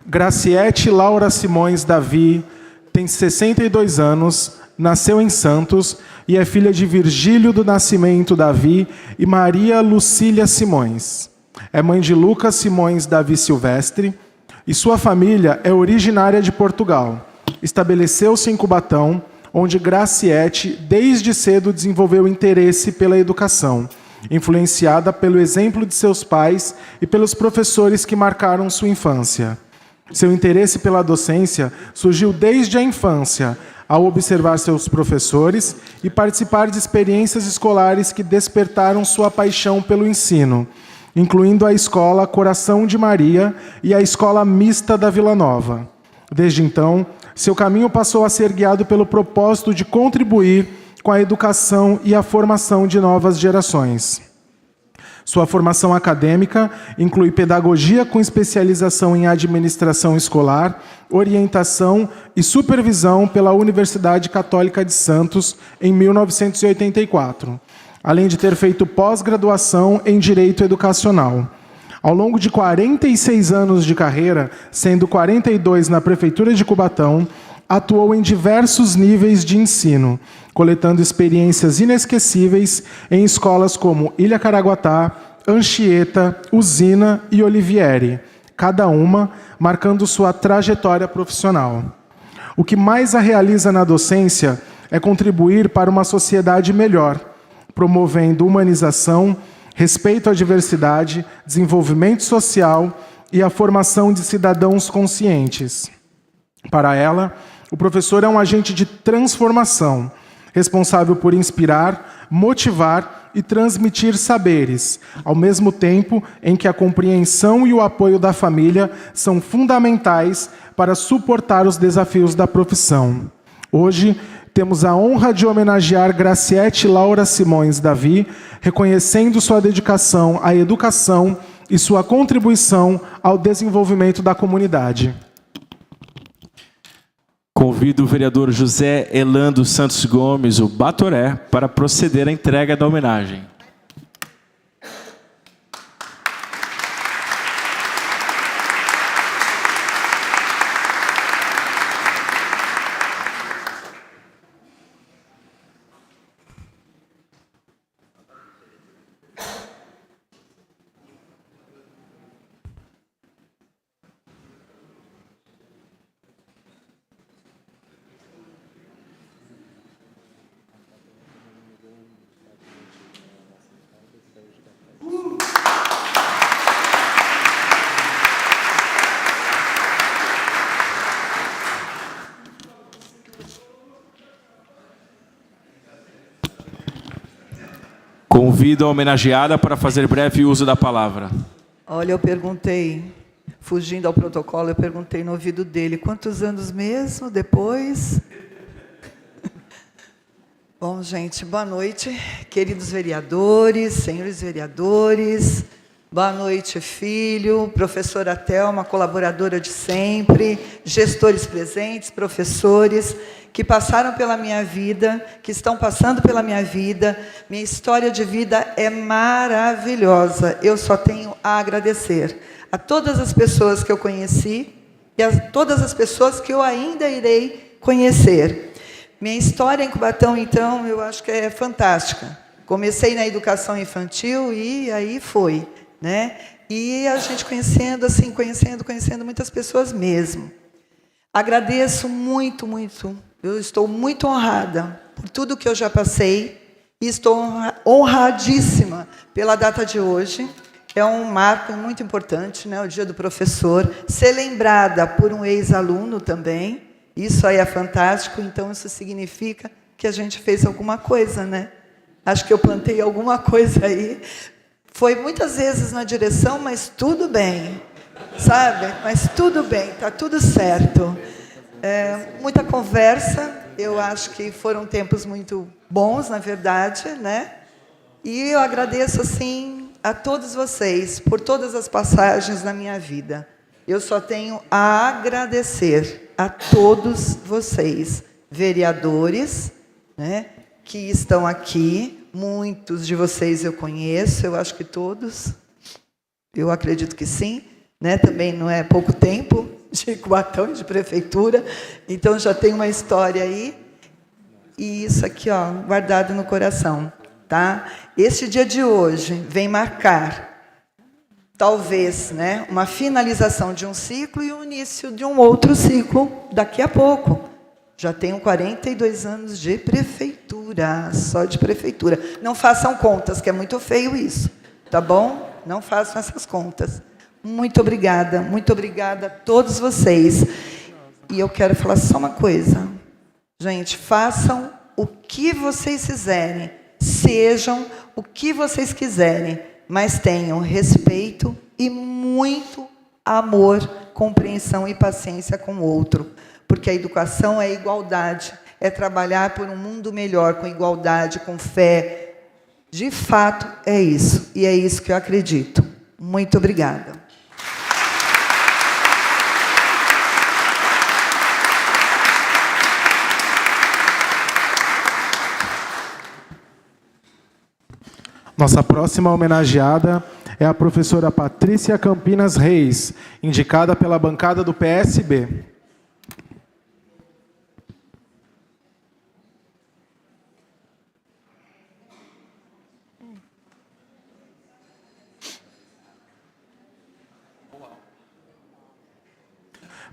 Graciete Laura Simões Davi tem 62 anos, nasceu em Santos e é filha de Virgílio do Nascimento Davi e Maria Lucília Simões. É mãe de Lucas Simões Davi Silvestre e sua família é originária de Portugal. Estabeleceu-se em Cubatão, onde Graciete, desde cedo, desenvolveu interesse pela educação, influenciada pelo exemplo de seus pais e pelos professores que marcaram sua infância. Seu interesse pela docência surgiu desde a infância, ao observar seus professores e participar de experiências escolares que despertaram sua paixão pelo ensino, incluindo a Escola Coração de Maria e a Escola Mista da Vila Nova. Desde então, seu caminho passou a ser guiado pelo propósito de contribuir com a educação e a formação de novas gerações. Sua formação acadêmica inclui pedagogia com especialização em administração escolar, orientação e supervisão pela Universidade Católica de Santos em 1984, além de ter feito pós-graduação em Direito Educacional. Ao longo de 46 anos de carreira, sendo 42 na Prefeitura de Cubatão, atuou em diversos níveis de ensino, coletando experiências inesquecíveis em escolas como Ilha Caraguatá, Anchieta, Usina e Olivieri, cada uma marcando sua trajetória profissional. O que mais a realiza na docência é contribuir para uma sociedade melhor, promovendo humanização, respeito à diversidade, desenvolvimento social e a formação de cidadãos conscientes. Para ela, o professor é um agente de transformação, responsável por inspirar, motivar e transmitir saberes, ao mesmo tempo em que a compreensão e o apoio da família são fundamentais para suportar os desafios da profissão. Hoje, temos a honra de homenagear Graciete Laura Simões Davi, reconhecendo sua dedicação à educação e sua contribuição ao desenvolvimento da comunidade. Convido o vereador José Elando Santos Gomes, o Batoré, para proceder à entrega da homenagem. Convido a homenageada para fazer breve uso da palavra. Olha, eu perguntei, fugindo ao protocolo, eu perguntei no ouvido dele, quantos anos mesmo depois? Bom, gente, boa noite, queridos vereadores, senhores vereadores, boa noite, filho, professora Thelma, colaboradora de sempre, gestores presentes, professores que passaram pela minha vida, que estão passando pela minha vida. Minha história de vida é maravilhosa. Eu só tenho a agradecer a todas as pessoas que eu conheci e a todas as pessoas que eu ainda irei conhecer. Minha história em Cubatão, então, eu acho que é fantástica. Comecei na educação infantil e aí foi, né? E a gente conhecendo, assim, conhecendo muitas pessoas mesmo. Agradeço muito, muito. Eu estou muito honrada por tudo que eu já passei e estou honradíssima pela data de hoje. É um marco muito importante, né? O Dia do Professor. Ser lembrada por um ex-aluno também. Isso aí é fantástico. Então, isso significa que a gente fez alguma coisa, né? Acho que eu plantei alguma coisa aí. Foi muitas vezes na direção, mas tudo bem. Sabe? Mas tudo bem, está tudo certo. Muita conversa, eu acho que foram tempos muito bons, na verdade, né? E eu agradeço, assim, a todos vocês por todas as passagens na minha vida. Eu só tenho a agradecer a todos vocês, vereadores, né, que estão aqui. Muitos de vocês eu conheço, eu acho que todos, eu acredito que sim, né? Também não é pouco tempo de Cubatão, de prefeitura, então já tem uma história aí, e isso aqui, ó, guardado no coração, tá? Este dia de hoje vem marcar, talvez, né, uma finalização de um ciclo e o início de um outro ciclo daqui a pouco. Já tenho 42 anos de prefeitura, só de prefeitura. Não façam contas, que é muito feio isso, tá bom? Não façam essas contas. Muito obrigada a todos vocês. E eu quero falar só uma coisa. Gente, façam o que vocês fizerem, sejam o que vocês quiserem, mas tenham respeito e muito amor, compreensão e paciência com o outro. Porque a educação é igualdade, é trabalhar por um mundo melhor, com igualdade, com fé. De fato, é isso. E é isso que eu acredito. Muito obrigada. Nossa próxima homenageada é a professora Patrícia Campinas Reis, indicada pela bancada do PSB.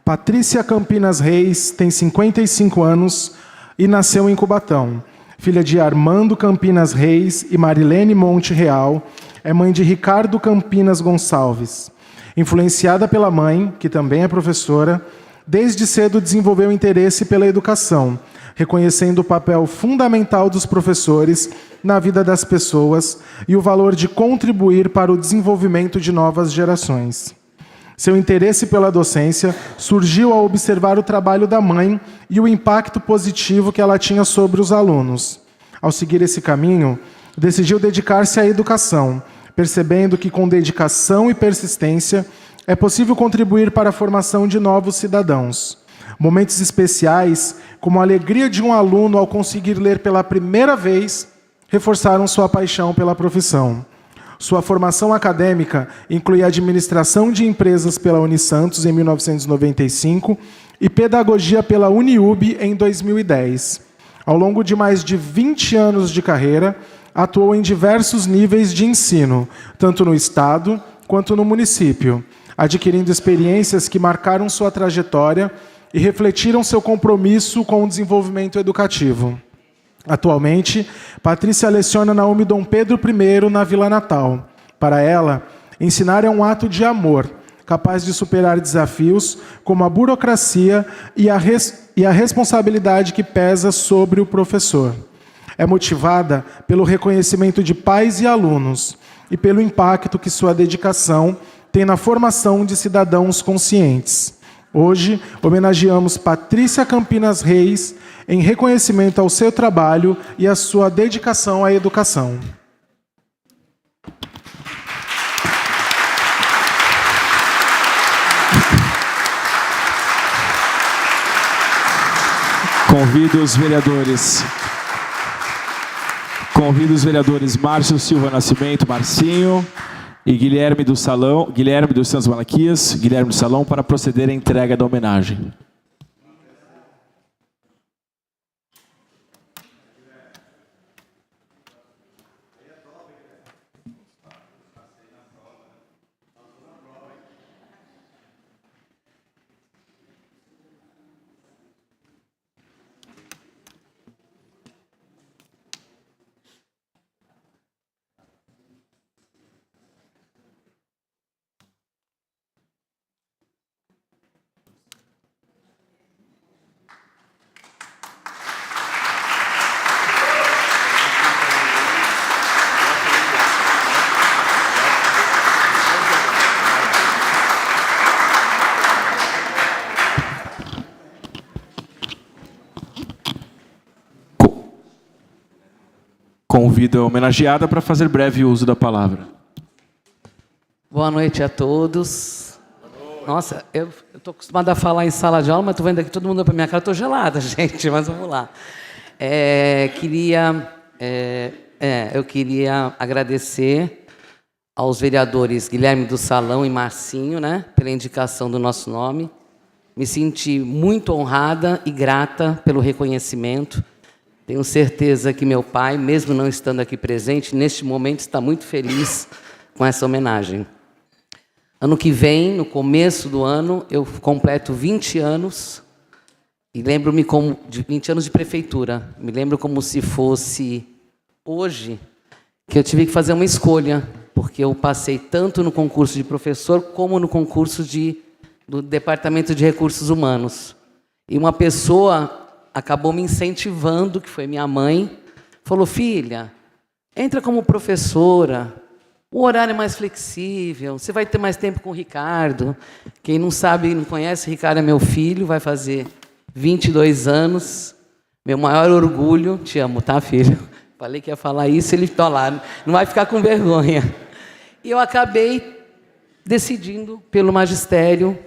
Patrícia Campinas Reis tem 55 anos e nasceu em Cubatão. Filha de Armando Campinas Reis e Marilene Monte Real, é mãe de Ricardo Campinas Gonçalves. Influenciada pela mãe, que também é professora, desde cedo desenvolveu interesse pela educação, reconhecendo o papel fundamental dos professores na vida das pessoas e o valor de contribuir para o desenvolvimento de novas gerações. Seu interesse pela docência surgiu ao observar o trabalho da mãe e o impacto positivo que ela tinha sobre os alunos. Ao seguir esse caminho, decidiu dedicar-se à educação, percebendo que com dedicação e persistência é possível contribuir para a formação de novos cidadãos. Momentos especiais, como a alegria de um aluno ao conseguir ler pela primeira vez, reforçaram sua paixão pela profissão. Sua formação acadêmica inclui administração de empresas pela Unisantos em 1995 e pedagogia pela Uniub em 2010. Ao longo de mais de 20 anos de carreira, atuou em diversos níveis de ensino, tanto no Estado quanto no município, adquirindo experiências que marcaram sua trajetória e refletiram seu compromisso com o desenvolvimento educativo. Atualmente, Patrícia leciona na UME Dom Pedro I, na Vila Natal. Para ela, ensinar é um ato de amor, capaz de superar desafios como a burocracia e a responsabilidade que pesa sobre o professor. É motivada pelo reconhecimento de pais e alunos e pelo impacto que sua dedicação tem na formação de cidadãos conscientes. Hoje, homenageamos Patrícia Campinas Reis em reconhecimento ao seu trabalho e à sua dedicação à educação. Convido os vereadores Márcio Silva Nascimento, Marcinho, e Guilherme dos Santos Malaquias, Guilherme do Salão, para proceder à entrega da homenagem. Convido a homenageada para fazer breve uso da palavra. Boa noite a todos. Nossa, eu estou acostumada a falar em sala de aula, mas estou vendo aqui todo mundo para minha cara. Estou gelada, gente, mas vamos lá. Eu queria agradecer aos vereadores Guilherme do Salão e Marcinho, né, pela indicação do nosso nome. Me senti muito honrada e grata pelo reconhecimento. Tenho certeza que meu pai, mesmo não estando aqui presente, neste momento está muito feliz com essa homenagem. Ano que vem, no começo do ano, eu completo 20 anos e lembro-me como de 20 anos de prefeitura. Me lembro como se fosse hoje que eu tive que fazer uma escolha, porque eu passei tanto no concurso de professor como no concurso do Departamento de Recursos Humanos. E uma pessoa acabou me incentivando, que foi minha mãe, falou: filha, entra como professora, o horário é mais flexível, você vai ter mais tempo com o Ricardo. Quem não sabe, não conhece, Ricardo é meu filho, vai fazer 22 anos, meu maior orgulho. Te amo, tá, filho? Falei que ia falar isso, ele está lá, não vai ficar com vergonha. E eu acabei decidindo pelo magistério,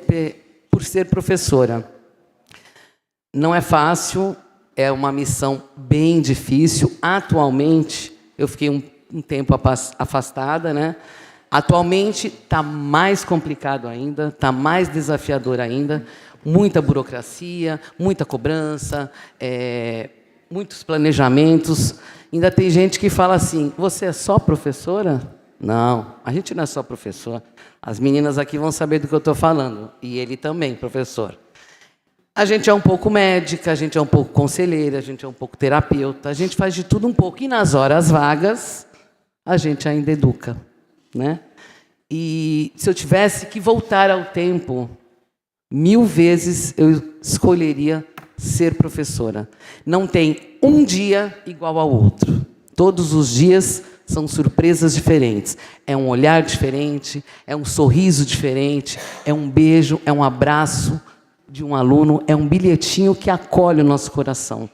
por ser professora. Não é fácil, é uma missão bem difícil. Atualmente, eu fiquei um tempo afastada, né? Atualmente está mais complicado ainda, está mais desafiador ainda, muita burocracia, muita cobrança, muitos planejamentos. Ainda tem gente que fala assim, você é só professora? Não, a gente não é só professor. As meninas aqui vão saber do que eu estou falando, e ele também, professor. A gente é um pouco médica, a gente é um pouco conselheira, a gente é um pouco terapeuta, a gente faz de tudo um pouco. E nas horas vagas, a gente ainda educa, né? E se eu tivesse que voltar ao tempo, 1000 vezes eu escolheria ser professora. Não tem um dia igual ao outro. Todos os dias são surpresas diferentes. É um olhar diferente, é um sorriso diferente, é um beijo, é um abraço de um aluno, é um bilhetinho que acolhe o nosso coração.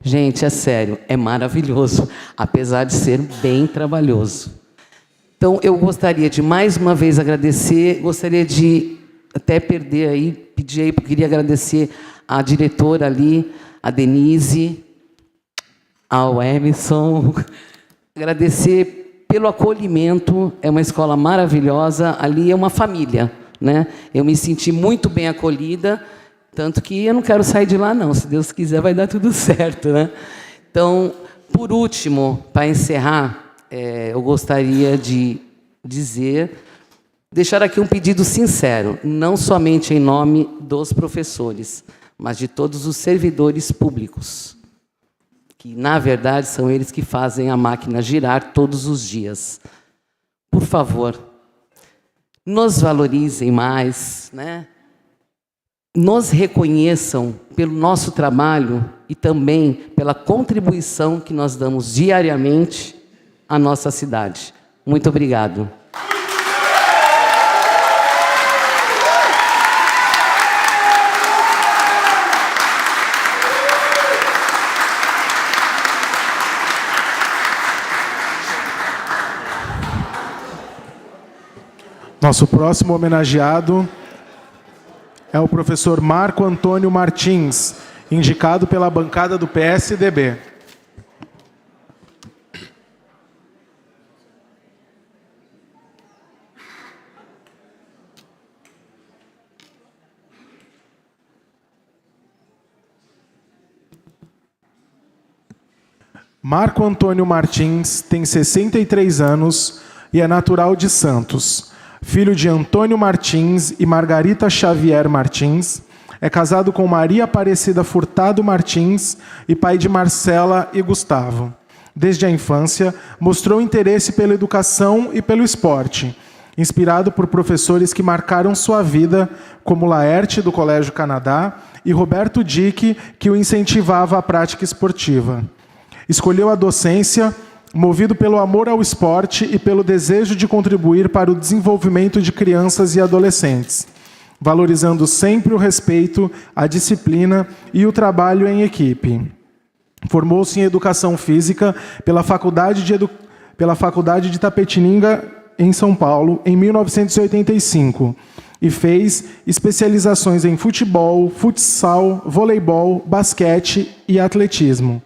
Gente, é sério, é maravilhoso, apesar de ser bem trabalhoso. Então, eu gostaria de, mais uma vez, agradecer, gostaria de até pedir aí, queria agradecer à diretora ali, a Denise, ao Emerson, agradecer pelo acolhimento, é uma escola maravilhosa, ali é uma família, né? Eu me senti muito bem acolhida, tanto que eu não quero sair de lá, não. Se Deus quiser, vai dar tudo certo, né? Então, por último, para encerrar, eu gostaria de deixar aqui um pedido sincero, não somente em nome dos professores, mas de todos os servidores públicos, que, na verdade, são eles que fazem a máquina girar todos os dias. Por favor, nos valorizem mais, né? Nos reconheçam pelo nosso trabalho e também pela contribuição que nós damos diariamente à nossa cidade. Muito obrigado. Nosso próximo homenageado é o professor Marco Antônio Martins, indicado pela bancada do PSDB. Marco Antônio Martins tem 63 anos e é natural de Santos. Filho de Antônio Martins e Margarita Xavier Martins, é casado com Maria Aparecida Furtado Martins e pai de Marcela e Gustavo. Desde a infância, mostrou interesse pela educação e pelo esporte, inspirado por professores que marcaram sua vida, como Laerte, do Colégio Canadá, e Roberto Dick, que o incentivava à prática esportiva. Escolheu a docência, movido pelo amor ao esporte e pelo desejo de contribuir para o desenvolvimento de crianças e adolescentes, valorizando sempre o respeito, a disciplina e o trabalho em equipe. Formou-se em Educação Física pela Faculdade de Itapetininga, em São Paulo, em 1985, e fez especializações em futebol, futsal, voleibol, basquete e atletismo.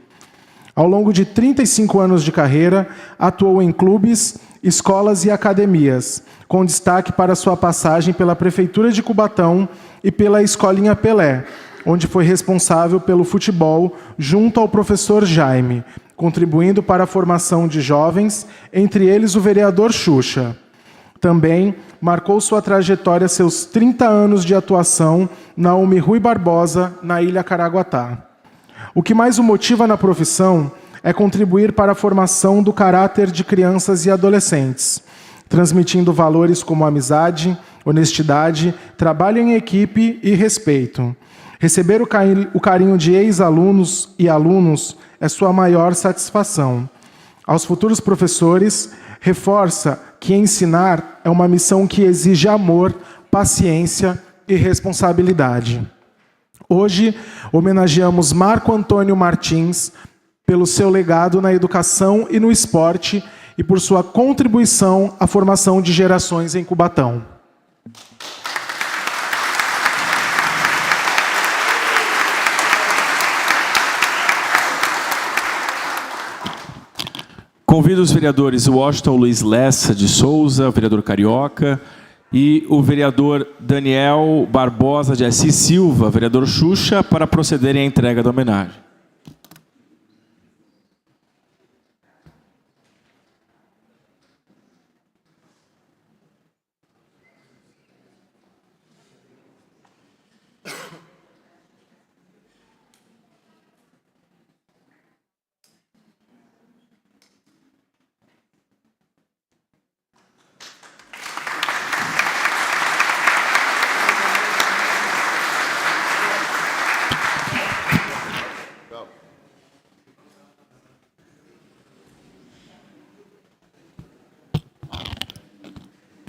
Ao longo de 35 anos de carreira, atuou em clubes, escolas e academias, com destaque para sua passagem pela Prefeitura de Cubatão e pela Escolinha Pelé, onde foi responsável pelo futebol junto ao professor Jaime, contribuindo para a formação de jovens, entre eles o vereador Xuxa. Também marcou sua trajetória seus 30 anos de atuação na UMI Rui Barbosa, na Ilha Caraguatá. O que mais o motiva na profissão é contribuir para a formação do caráter de crianças e adolescentes, transmitindo valores como amizade, honestidade, trabalho em equipe e respeito. Receber o carinho de ex-alunos e alunos é sua maior satisfação. Aos futuros professores, reforça que ensinar é uma missão que exige amor, paciência e responsabilidade. Hoje, homenageamos Marco Antônio Martins pelo seu legado na educação e no esporte e por sua contribuição à formação de gerações em Cubatão. Convido os vereadores Washington Luiz Lessa de Souza, vereador carioca, e o vereador Daniel Barbosa de Assis Silva, vereador Xuxa, para procederem à entrega da homenagem.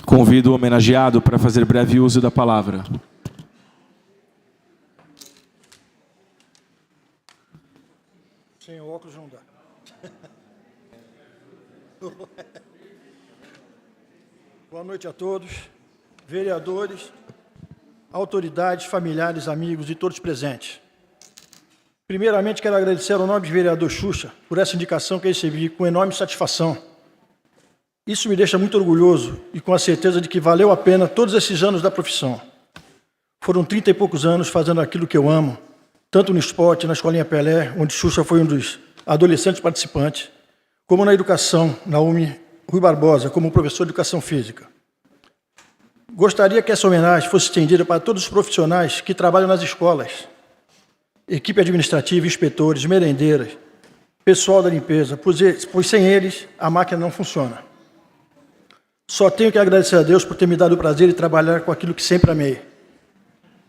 Convido o homenageado para fazer breve uso da palavra. Sem óculos não dá. Boa noite a todos, vereadores, autoridades, familiares, amigos e todos presentes. Primeiramente, quero agradecer ao nobre vereador Xuxa por essa indicação que recebi com enorme satisfação. Isso me deixa muito orgulhoso e com a certeza de que valeu a pena todos esses anos da profissão. Foram 30 e poucos anos fazendo aquilo que eu amo, tanto no esporte, na Escolinha Pelé, onde Xuxa foi um dos adolescentes participantes, como na educação, na UME Rui Barbosa, como professor de educação física. Gostaria que essa homenagem fosse estendida para todos os profissionais que trabalham nas escolas, equipe administrativa, inspetores, merendeiras, pessoal da limpeza, pois sem eles a máquina não funciona. Só tenho que agradecer a Deus por ter me dado o prazer de trabalhar com aquilo que sempre amei.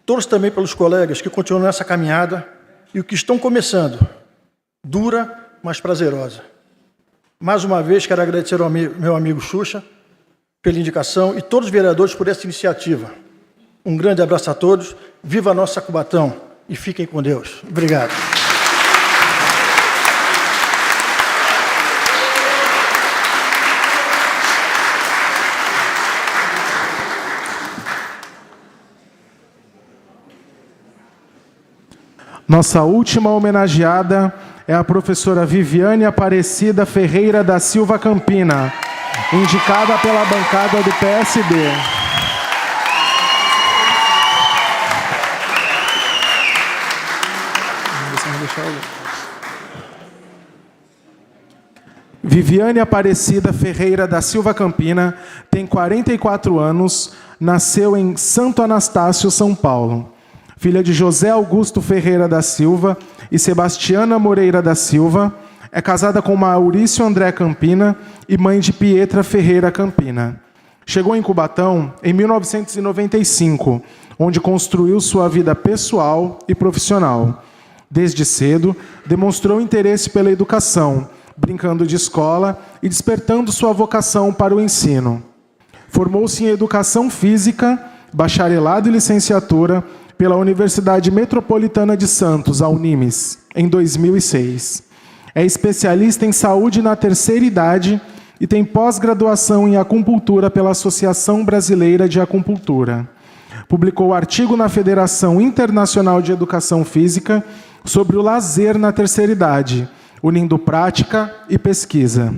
Torço também pelos colegas que continuam nessa caminhada e o que estão começando, dura, mas prazerosa. Mais uma vez, quero agradecer ao meu amigo Xuxa pela indicação e todos os vereadores por essa iniciativa. Um grande abraço a todos, viva a nossa Cubatão e fiquem com Deus. Obrigado. Nossa última homenageada é a professora Viviane Aparecida Ferreira da Silva Campina, indicada pela bancada do PSD. Viviane Aparecida Ferreira da Silva Campina tem 44 anos, nasceu em Santo Anastácio, São Paulo. Filha de José Augusto Ferreira da Silva e Sebastiana Moreira da Silva, é casada com Maurício André Campina e mãe de Pietra Ferreira Campina. Chegou em Cubatão em 1995, onde construiu sua vida pessoal e profissional. Desde cedo, demonstrou interesse pela educação, brincando de escola e despertando sua vocação para o ensino. Formou-se em Educação Física, bacharelado e licenciatura pela Universidade Metropolitana de Santos, a Unimes, em 2006. É especialista em saúde na terceira idade e tem pós-graduação em acupuntura pela Associação Brasileira de Acupuntura. Publicou artigo na Federação Internacional de Educação Física sobre o lazer na terceira idade, unindo prática e pesquisa.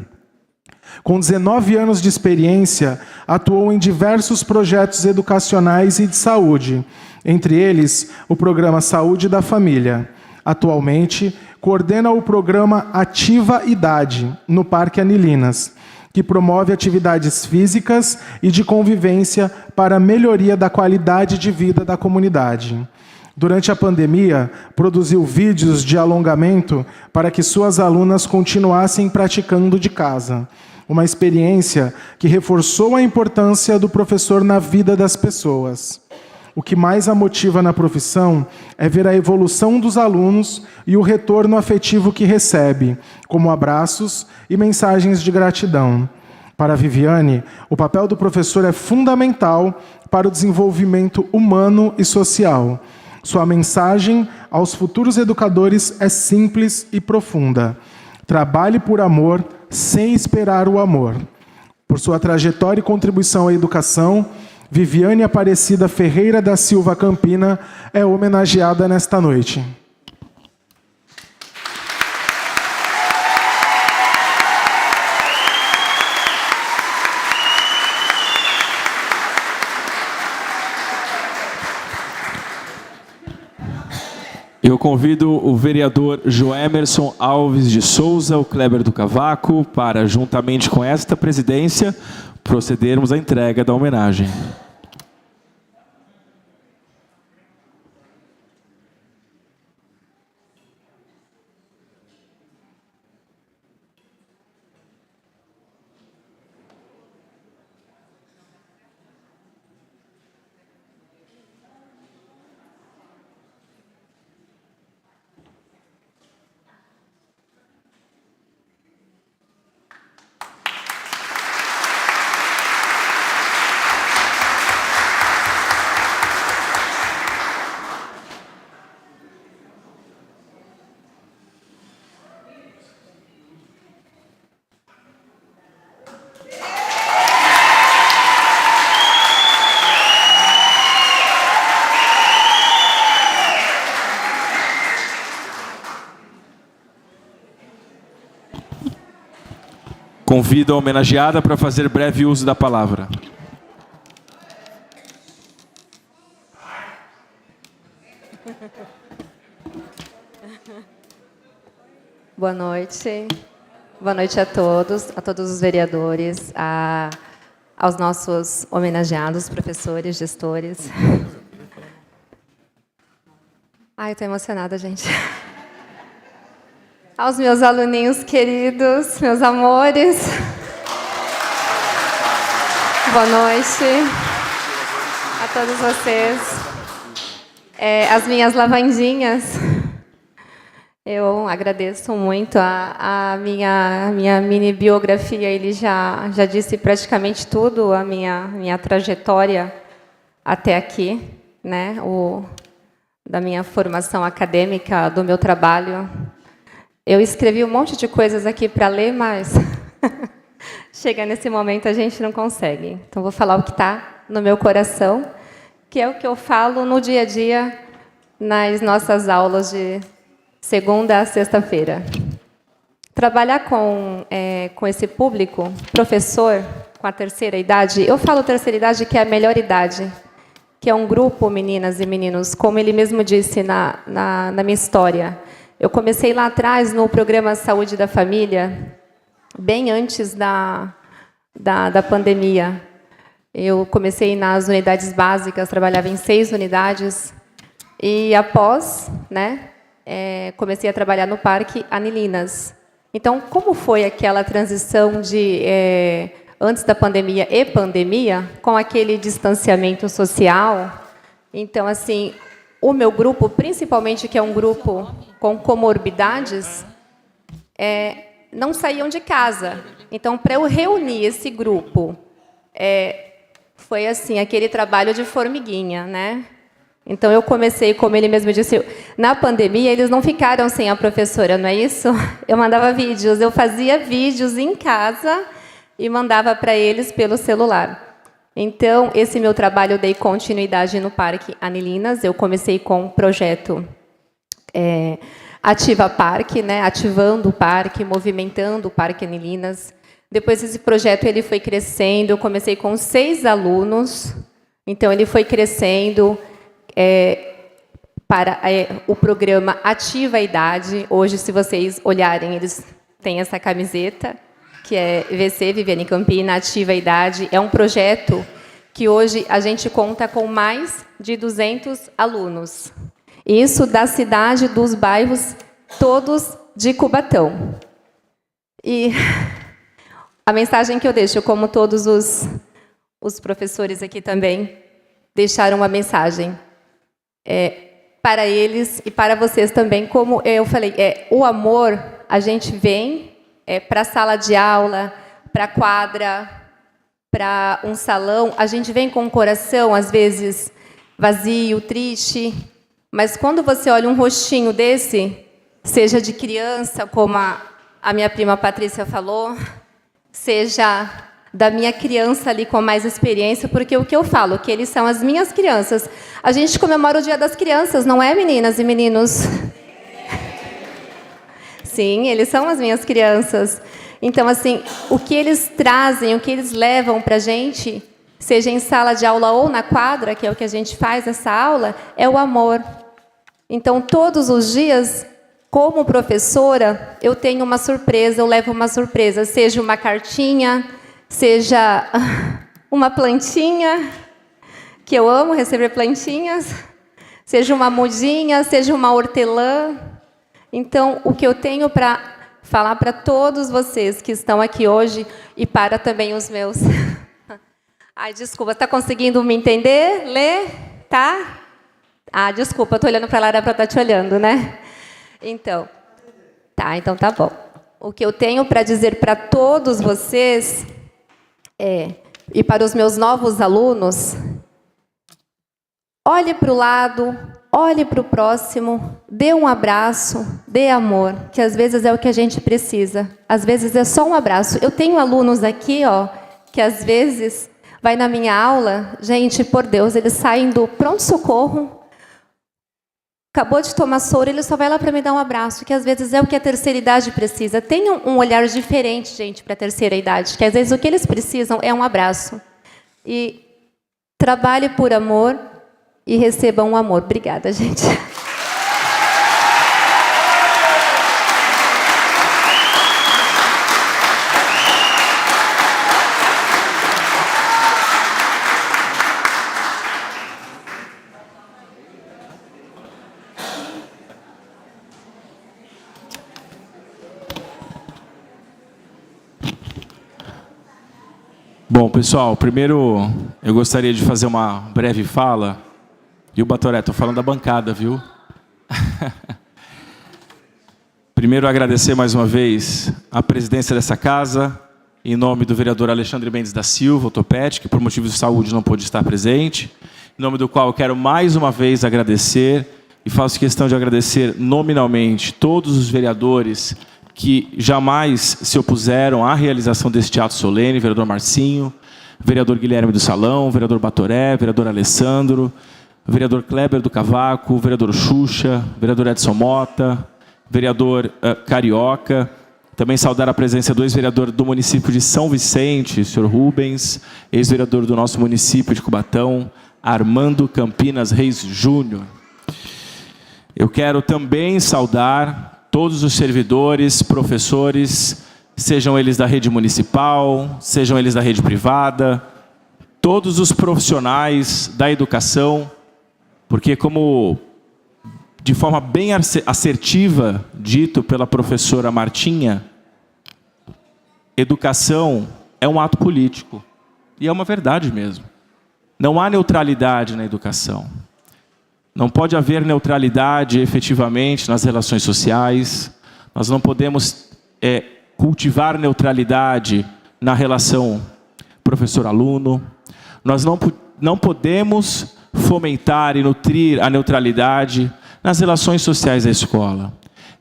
Com 19 anos de experiência, atuou em diversos projetos educacionais e de saúde, entre eles o Programa Saúde da Família. Atualmente, coordena o programa Ativa Idade, no Parque Anilinas, que promove atividades físicas e de convivência para a melhoria da qualidade de vida da comunidade. Durante a pandemia, produziu vídeos de alongamento para que suas alunas continuassem praticando de casa. Uma experiência que reforçou a importância do professor na vida das pessoas. O que mais a motiva na profissão é ver a evolução dos alunos e o retorno afetivo que recebe, como abraços e mensagens de gratidão. Para a Viviane, o papel do professor é fundamental para o desenvolvimento humano e social. Sua mensagem aos futuros educadores é simples e profunda. Trabalhe por amor, sem esperar o amor. Por sua trajetória e contribuição à educação, Viviane Aparecida Ferreira da Silva Campina é homenageada nesta noite. Eu convido o vereador Joemerson Alves de Souza, o Kleber do Cavaco, para, juntamente com esta presidência, procedermos à entrega da homenagem. Convido a homenageada para fazer breve uso da palavra. Boa noite. Boa noite a todos os vereadores, aos nossos homenageados, professores, gestores. Ai, eu estou emocionada, gente. Aos meus aluninhos queridos, meus amores. Boa noite a todos vocês. As minhas lavandinhas. Eu agradeço muito a minha mini biografia. Ele já disse praticamente tudo, a minha trajetória até aqui, né? Da minha formação acadêmica, do meu trabalho. Eu escrevi um monte de coisas aqui para ler, mas chega nesse momento a gente não consegue. Então, vou falar o que está no meu coração, que é o que eu falo no dia a dia nas nossas aulas de segunda a sexta-feira. Trabalhar com esse público, professor, com a terceira idade, eu falo terceira idade que é a melhor idade, que é um grupo, meninas e meninos, como ele mesmo disse na minha história. Eu comecei lá atrás no programa Saúde da Família, bem antes da pandemia. Eu comecei nas unidades básicas, trabalhava em 6 unidades, e após, né, comecei a trabalhar no Parque Anilinas. Então, como foi aquela transição de antes da pandemia e pandemia, com aquele distanciamento social? Então, assim, o meu grupo, principalmente, que é um grupo com comorbidades, não saíam de casa. Então, para eu reunir esse grupo, foi assim, aquele trabalho de formiguinha, né? Então, eu comecei, como ele mesmo disse, na pandemia, eles não ficaram sem a professora, não é isso? Eu mandava vídeos, eu fazia vídeos em casa e mandava para eles pelo celular. Então, esse meu trabalho, eu dei continuidade no Parque Anilinas. Eu comecei com um projeto Ativa Parque, né? Ativando o parque, movimentando o Parque Anilinas. Depois, esse projeto ele foi crescendo. Eu comecei com 6 alunos. Então, ele foi crescendo para o programa Ativa a Idade. Hoje, se vocês olharem, eles têm essa camiseta, que é VC, Viviane Campina, Ativa a Idade. É um projeto que hoje a gente conta com mais de 200 alunos. Isso da cidade, dos bairros, todos de Cubatão. E a mensagem que eu deixo, como todos os professores aqui também deixaram uma mensagem para eles e para vocês também, como eu falei, o amor, a gente vem para a sala de aula, para a quadra, para um salão, a gente vem com o coração, às vezes, vazio, triste, mas quando você olha um rostinho desse, seja de criança, como a minha prima Patrícia falou, seja da minha criança ali com mais experiência, porque o que eu falo, que eles são as minhas crianças. A gente comemora o Dia das Crianças, não é, meninas e meninos? Sim, eles são as minhas crianças. Então, assim, o que eles trazem, o que eles levam para a gente, seja em sala de aula ou na quadra, que é o que a gente faz nessa aula, é o amor. Então, todos os dias, como professora, eu tenho uma surpresa, eu levo uma surpresa, seja uma cartinha, seja uma plantinha, que eu amo receber plantinhas, seja uma mudinha, seja uma hortelã. Então, o que eu tenho para falar para todos vocês que estão aqui hoje e para também os meus... Ai, desculpa, está conseguindo me entender? Ler? Tá? Ah, desculpa, estou olhando para lá, era para estar te olhando, né? Então, tá bom. O que eu tenho para dizer para todos vocês e para os meus novos alunos, olhe para o lado, olhe para o próximo, dê um abraço, dê amor, que às vezes é o que a gente precisa. Às vezes é só um abraço. Eu tenho alunos aqui, que às vezes vai na minha aula, gente, por Deus, eles saem do pronto-socorro, acabou de tomar soro, ele só vai lá para me dar um abraço, que às vezes é o que a terceira idade precisa. Tem um olhar diferente, gente, para a terceira idade, que às vezes o que eles precisam é um abraço. E trabalhe por amor e recebam um amor. Obrigada, gente. Bom, pessoal, primeiro eu gostaria de fazer uma breve fala. Viu, Batoré? Estou falando da bancada, viu? Primeiro, agradecer mais uma vez a presidência dessa casa, em nome do vereador Alexandre Mendes da Silva, o Topete, que por motivos de saúde não pôde estar presente, em nome do qual eu quero mais uma vez agradecer, e faço questão de agradecer nominalmente todos os vereadores que jamais se opuseram à realização deste ato solene, vereador Marcinho, vereador Guilherme do Salão, vereador Batoré, vereador Alessandro, vereador Kleber do Cavaco, vereador Xuxa, vereador Edson Mota, vereador Carioca. Também saudar a presença do ex-vereador do município de São Vicente, senhor Rubens, ex-vereador do nosso município de Cubatão, Armando Campinas Reis Júnior. Eu quero também saudar todos os servidores, professores, sejam eles da rede municipal, sejam eles da rede privada, todos os profissionais da educação, porque como de forma bem assertiva, dito pela professora Martinha, educação é um ato político. E é uma verdade mesmo. Não há neutralidade na educação. Não pode haver neutralidade efetivamente nas relações sociais. Nós não podemos cultivar neutralidade na relação professor-aluno. Nós não podemos fomentar e nutrir a neutralidade nas relações sociais da escola.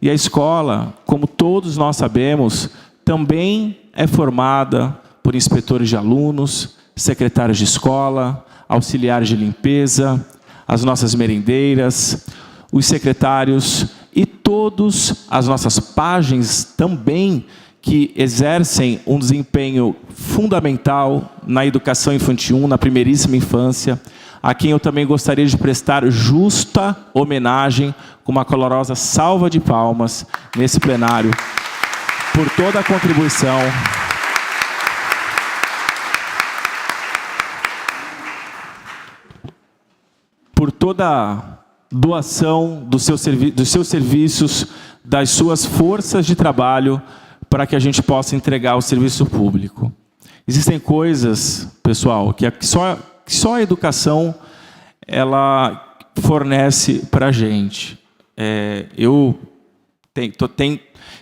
E a escola, como todos nós sabemos, também é formada por inspetores de alunos, secretários de escola, auxiliares de limpeza, as nossas merendeiras, os secretários e todas as nossas páginas também que exercem um desempenho fundamental na educação infantil 1, na primeiríssima infância, a quem eu também gostaria de prestar justa homenagem com uma calorosa salva de palmas nesse plenário por toda a contribuição. Por toda a doação dos seus serviços, das suas forças de trabalho, para que a gente possa entregar o serviço público. Existem coisas, pessoal, que só a educação ela fornece para a gente.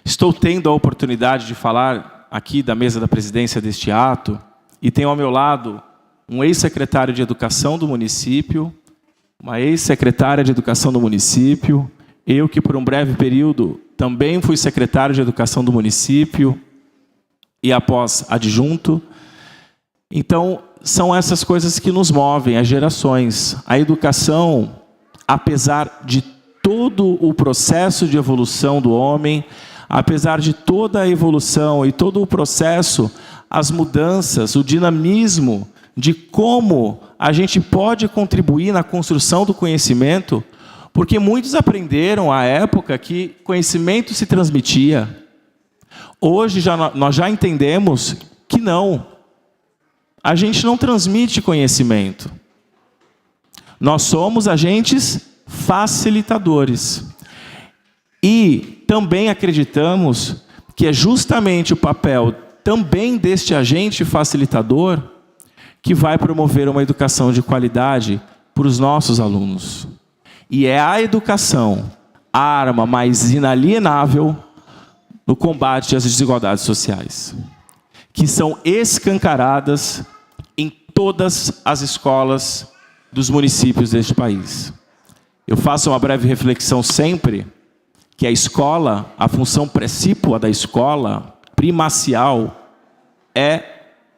Estou tendo a oportunidade de falar aqui da mesa da presidência deste ato, e tenho ao meu lado um ex-secretário de Educação do município, uma ex-secretária de Educação do município, eu que por um breve período também fui secretário de Educação do município e após adjunto. Então, são essas coisas que nos movem, as gerações. A educação, apesar de todo o processo de evolução do homem, apesar de toda a evolução e todo o processo, as mudanças, o dinamismo de como a gente pode contribuir na construção do conhecimento, Porque muitos aprenderam à época que conhecimento se transmitia. Hoje nós já entendemos que não. A gente não transmite conhecimento. Nós somos agentes facilitadores. E também acreditamos que é justamente o papel também deste agente facilitador que vai promover uma educação de qualidade para os nossos alunos. E é a educação a arma mais inalienável no combate às desigualdades sociais, que são escancaradas em todas as escolas dos municípios deste país. Eu faço uma breve reflexão sempre que a escola, a função precípua da escola, primacial, é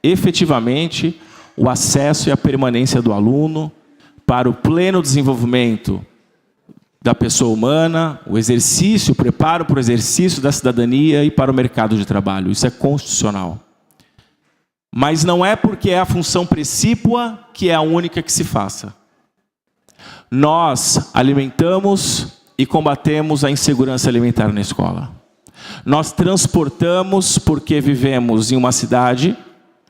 efetivamente o acesso e a permanência do aluno para o pleno desenvolvimento da pessoa humana, o exercício, o preparo para o exercício da cidadania e para o mercado de trabalho. Isso é constitucional. Mas não é porque é a função precípua que é a única que se faça. Nós alimentamos e combatemos a insegurança alimentar na escola. Nós transportamos porque vivemos em uma cidade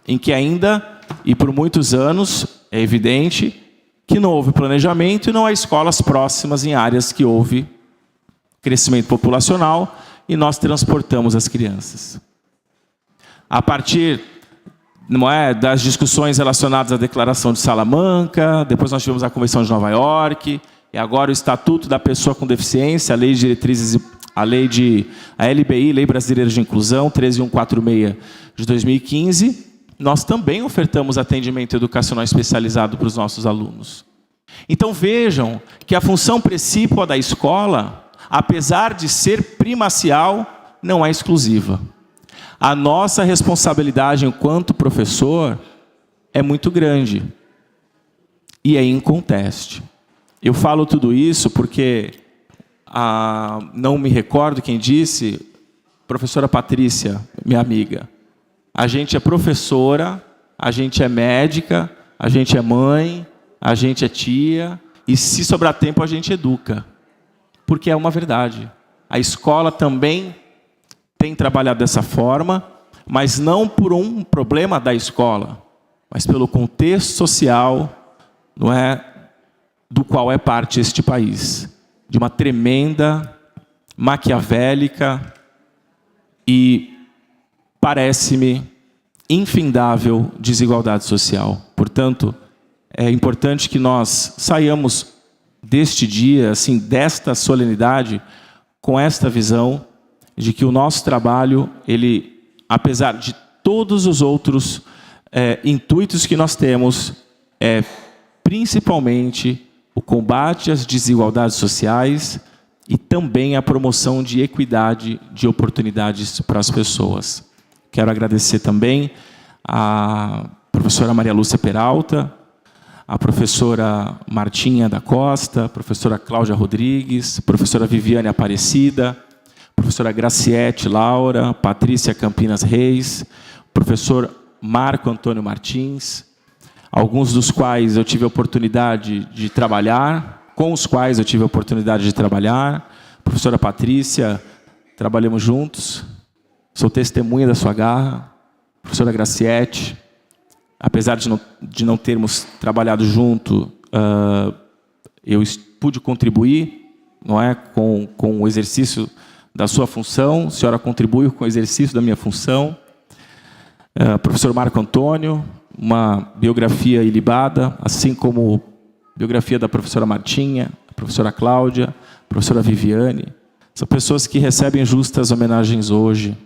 em que ainda, e por muitos anos, é evidente que não houve planejamento e não há escolas próximas em áreas que houve crescimento populacional, e nós transportamos as crianças. A partir das discussões relacionadas à Declaração de Salamanca, depois nós tivemos a Convenção de Nova York, e agora o Estatuto da Pessoa com Deficiência, a Lei de Diretrizes, a LBI, Lei Brasileira de Inclusão, 13146 de 2015, nós também ofertamos atendimento educacional especializado para os nossos alunos. Então vejam que a função precípua da escola, apesar de ser primacial, não é exclusiva. A nossa responsabilidade enquanto professor é muito grande e é inconteste. Eu falo tudo isso porque não me recordo quem disse, professora Patrícia, minha amiga, a gente é professora, a gente é médica, a gente é mãe, a gente é tia, e se sobrar tempo a gente educa. Porque é uma verdade. A escola também tem trabalhado dessa forma, mas não por um problema da escola, mas pelo contexto social, não é, do qual é parte este país. De uma tremenda, maquiavélica e, parece-me, infindável desigualdade social. Portanto, é importante que nós saiamos deste dia, assim, desta solenidade, com esta visão de que o nosso trabalho, ele, apesar de todos os outros intuitos que nós temos, é principalmente o combate às desigualdades sociais e também a promoção de equidade de oportunidades para as pessoas. Quero agradecer também a professora Maria Lúcia Peralta, a professora Martinha da Costa, a professora Cláudia Rodrigues, a professora Viviane Aparecida, a professora Graciete Laura, Patrícia Campinas Reis, o professor Marco Antônio Martins, alguns dos quais eu tive a oportunidade de trabalhar, com os quais eu tive a oportunidade de trabalhar. Professora Patrícia, trabalhamos juntos, sou testemunha da sua garra. Professora Graciete, apesar de não termos trabalhado junto, eu pude contribuir, não é, com o exercício da sua função, a senhora contribuiu com o exercício da minha função. Professor Marco Antônio, uma biografia ilibada, assim como biografia da professora Martinha, a professora Cláudia, a professora Viviane. São pessoas que recebem justas homenagens hoje.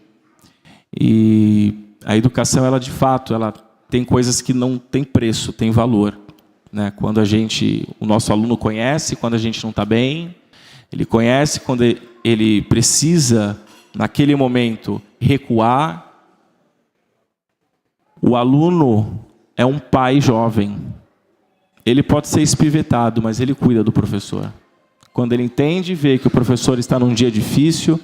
E a educação, ela de fato, ela tem coisas que não tem preço, tem valor, né? Quando o nosso aluno conhece, quando a gente não está bem, ele conhece quando ele precisa, naquele momento, recuar. O aluno é um pai jovem. Ele pode ser espivetado, mas ele cuida do professor. Quando ele entende e vê que o professor está num dia difícil,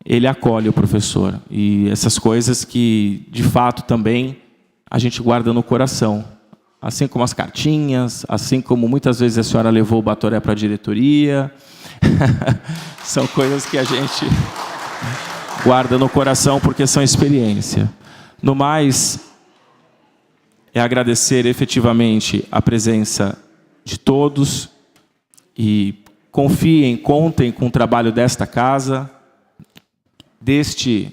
ele acolhe o professor. E essas coisas que, de fato, também a gente guarda no coração. assim como as cartinhas, assim como muitas vezes a senhora levou o Batoré para a diretoria. São coisas que a gente guarda no coração porque são experiência. No mais, é agradecer efetivamente a presença de todos e confiem, contem com o trabalho desta casa, deste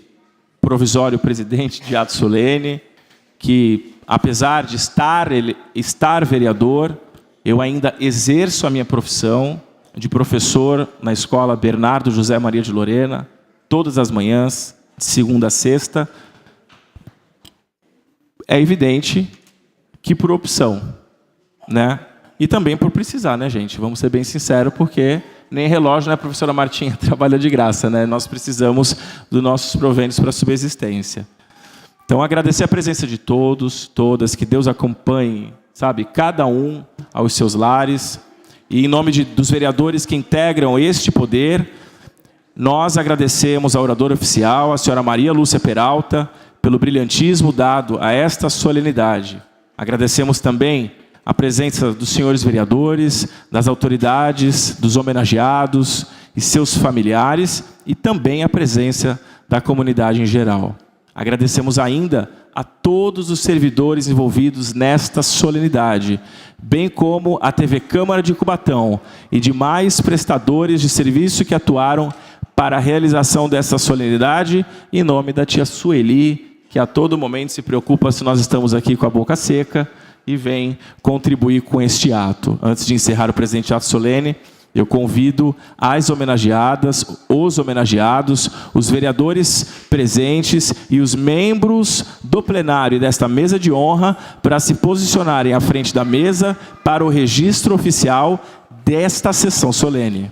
provisório presidente de ato solene, que apesar de estar vereador, eu ainda exerço a minha profissão de professor na escola Bernardo José Maria de Lorena, todas as manhãs, de segunda a sexta. É evidente que por opção, né? E também por precisar, né, gente? Vamos ser bem sinceros, porque nem relógio, né, professora Martinha, trabalha de graça, né? Nós precisamos dos nossos proventos para a subsistência. Então, agradecer a presença de todos, todas, que Deus acompanhe, sabe, cada um aos seus lares. E em nome dos vereadores que integram este poder, nós agradecemos a oradora oficial, a senhora Maria Lúcia Peralta, pelo brilhantismo dado a esta solenidade. Agradecemos também a presença dos senhores vereadores, das autoridades, dos homenageados e seus familiares, e também a presença da comunidade em geral. Agradecemos ainda a todos os servidores envolvidos nesta solenidade, bem como a TV Câmara de Cubatão e demais prestadores de serviço que atuaram para a realização dessa solenidade, em nome da tia Sueli, que a todo momento se preocupa se nós estamos aqui com a boca seca e vem contribuir com este ato. Antes de encerrar o presente ato solene, eu convido as homenageadas, os homenageados, os vereadores presentes e os membros do plenário desta mesa de honra para se posicionarem à frente da mesa para o registro oficial desta sessão solene.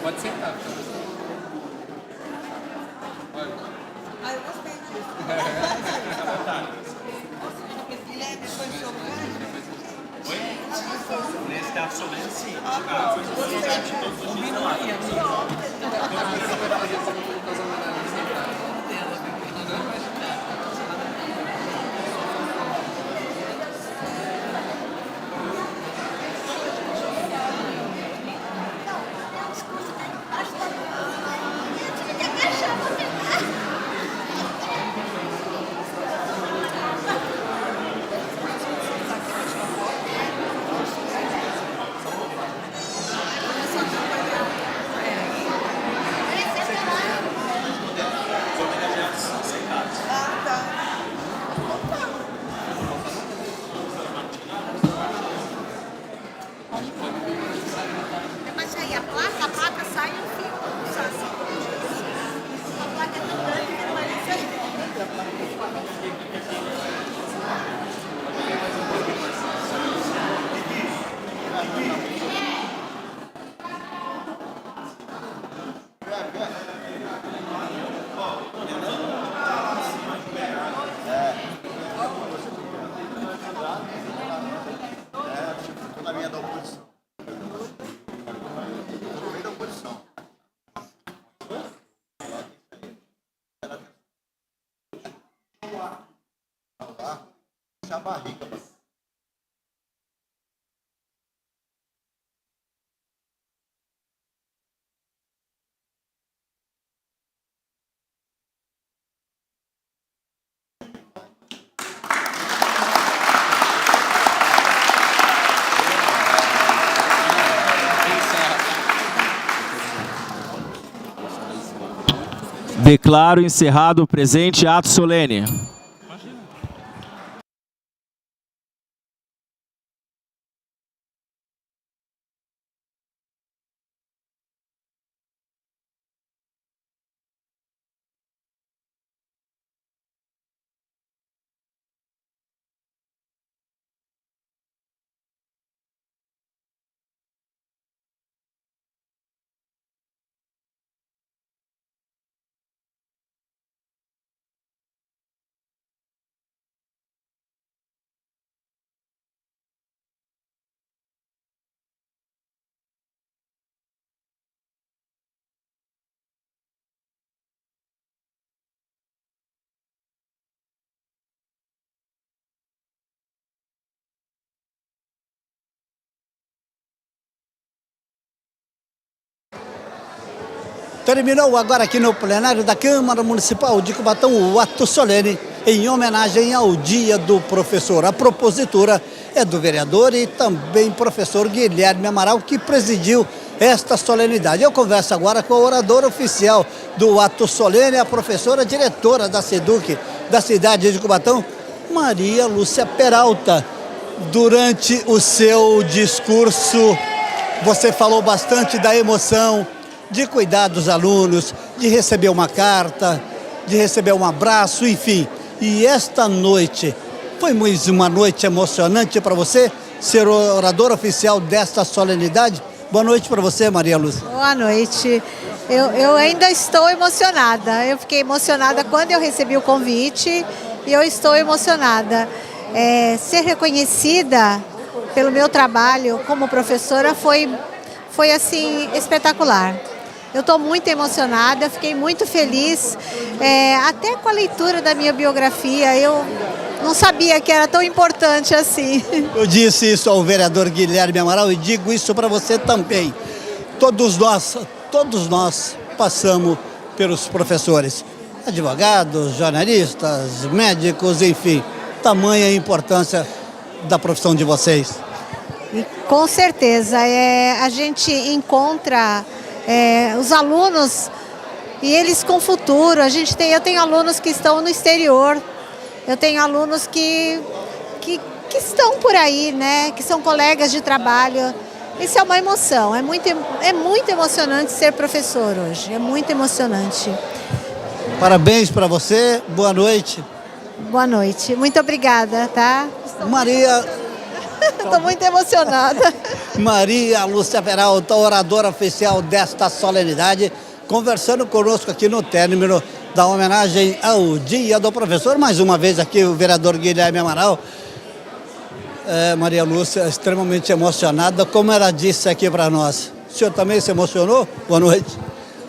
Pode sentar. Eu gostei disso. Guilherme foi seu Nesse teatro solene, sim. Mas aí a placa sai e o fio. A placa é tão grande que não vai nem sair. Na linha da oposição. Puxa a barriga. Declaro encerrado o presente ato solene. Terminou agora aqui no plenário da Câmara Municipal de Cubatão o ato solene em homenagem ao Dia do Professor. A propositura é do vereador e também professor Guilherme Amaral, que presidiu esta solenidade. Eu converso agora com a oradora oficial do ato solene, a professora diretora da SEDUC da cidade de Cubatão, Maria Lúcia Peralta. Durante o seu discurso, você falou bastante da emoção, de cuidar dos alunos, de receber uma carta, de receber um abraço, enfim. E esta noite, foi mais uma noite emocionante para você ser orador oficial desta solenidade? Boa noite para você, Maria Lúcia. Boa noite. Eu ainda estou emocionada. Eu fiquei emocionada quando eu recebi o convite e eu estou emocionada. Ser reconhecida pelo meu trabalho como professora foi assim, espetacular. Eu estou muito emocionada, fiquei muito feliz, até com a leitura da minha biografia. Eu não sabia que era tão importante assim. Eu disse isso ao vereador Guilherme Amaral e digo isso para você também. Todos nós passamos pelos professores, advogados, jornalistas, médicos, enfim. Tamanha a importância da profissão de vocês. E, com certeza, a gente encontra os alunos e eles com futuro. Eu tenho alunos que estão no exterior, eu tenho alunos que estão por aí, né? Que são colegas de trabalho. Isso é uma emoção, é muito emocionante ser professor hoje, é muito emocionante. Parabéns para você, boa noite. Boa noite, muito obrigada, tá? Maria... Estou muito emocionada. Maria Lúcia Peralta, oradora oficial desta solenidade, conversando conosco aqui no término da homenagem ao Dia do Professor. Mais uma vez aqui o vereador Guilherme Amaral. Maria Lúcia, extremamente emocionada, como ela disse aqui para nós. O senhor também se emocionou? Boa noite.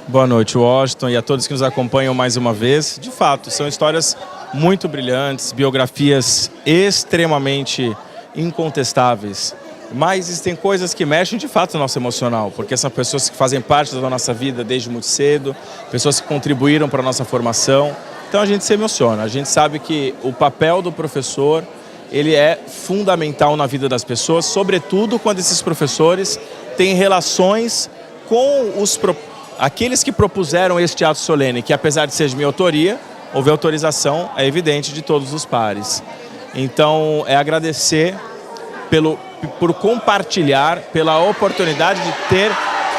Boa noite, Washington, e a todos que nos acompanham mais uma vez. De fato, são histórias muito brilhantes, biografias extremamente incontestáveis, mas existem coisas que mexem de fato no nosso emocional, porque são pessoas que fazem parte da nossa vida desde muito cedo, pessoas que contribuíram para a nossa formação, então a gente se emociona, a gente sabe que o papel do professor, ele é fundamental na vida das pessoas, sobretudo quando esses professores têm relações com aqueles que propuseram este ato solene, que apesar de ser de minha autoria, houve autorização, é evidente, de todos os pares. Então, é agradecer por compartilhar, pela oportunidade de ter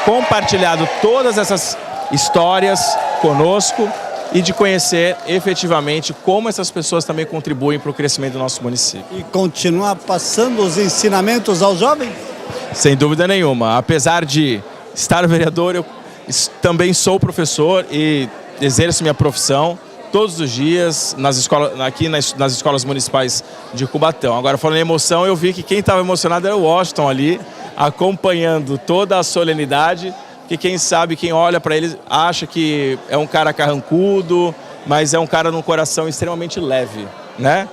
compartilhado todas essas histórias conosco e de conhecer efetivamente como essas pessoas também contribuem para o crescimento do nosso município. E continuar passando os ensinamentos aos jovens? Sem dúvida nenhuma. Apesar de estar vereador, eu também sou professor e exerço minha profissão todos os dias nas escolas municipais de Cubatão. Agora, falando em emoção, eu vi que quem estava emocionado era o Washington ali, acompanhando toda a solenidade, que quem sabe, quem olha para ele, acha que é um cara carrancudo, mas é um cara num coração extremamente leve, né?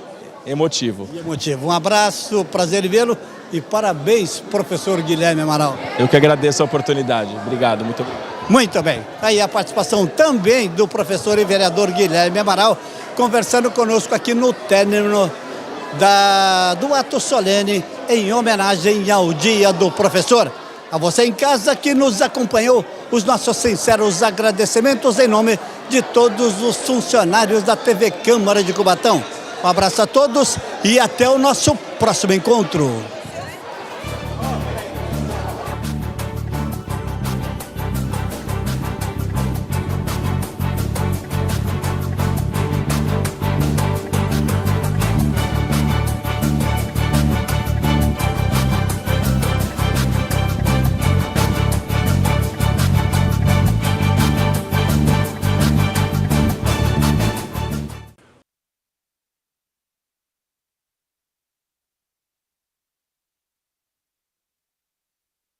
Emotivo. E emotivo. Um abraço, prazer em vê-lo e parabéns, professor Guilherme Amaral. Eu que agradeço a oportunidade. Obrigado, muito obrigado. Muito bem. Aí a participação também do professor e vereador Guilherme Amaral, conversando conosco aqui no término do ato solene em homenagem ao Dia do Professor. A você em casa que nos acompanhou, os nossos sinceros agradecimentos em nome de todos os funcionários da TV Câmara de Cubatão. Um abraço a todos e até o nosso próximo encontro.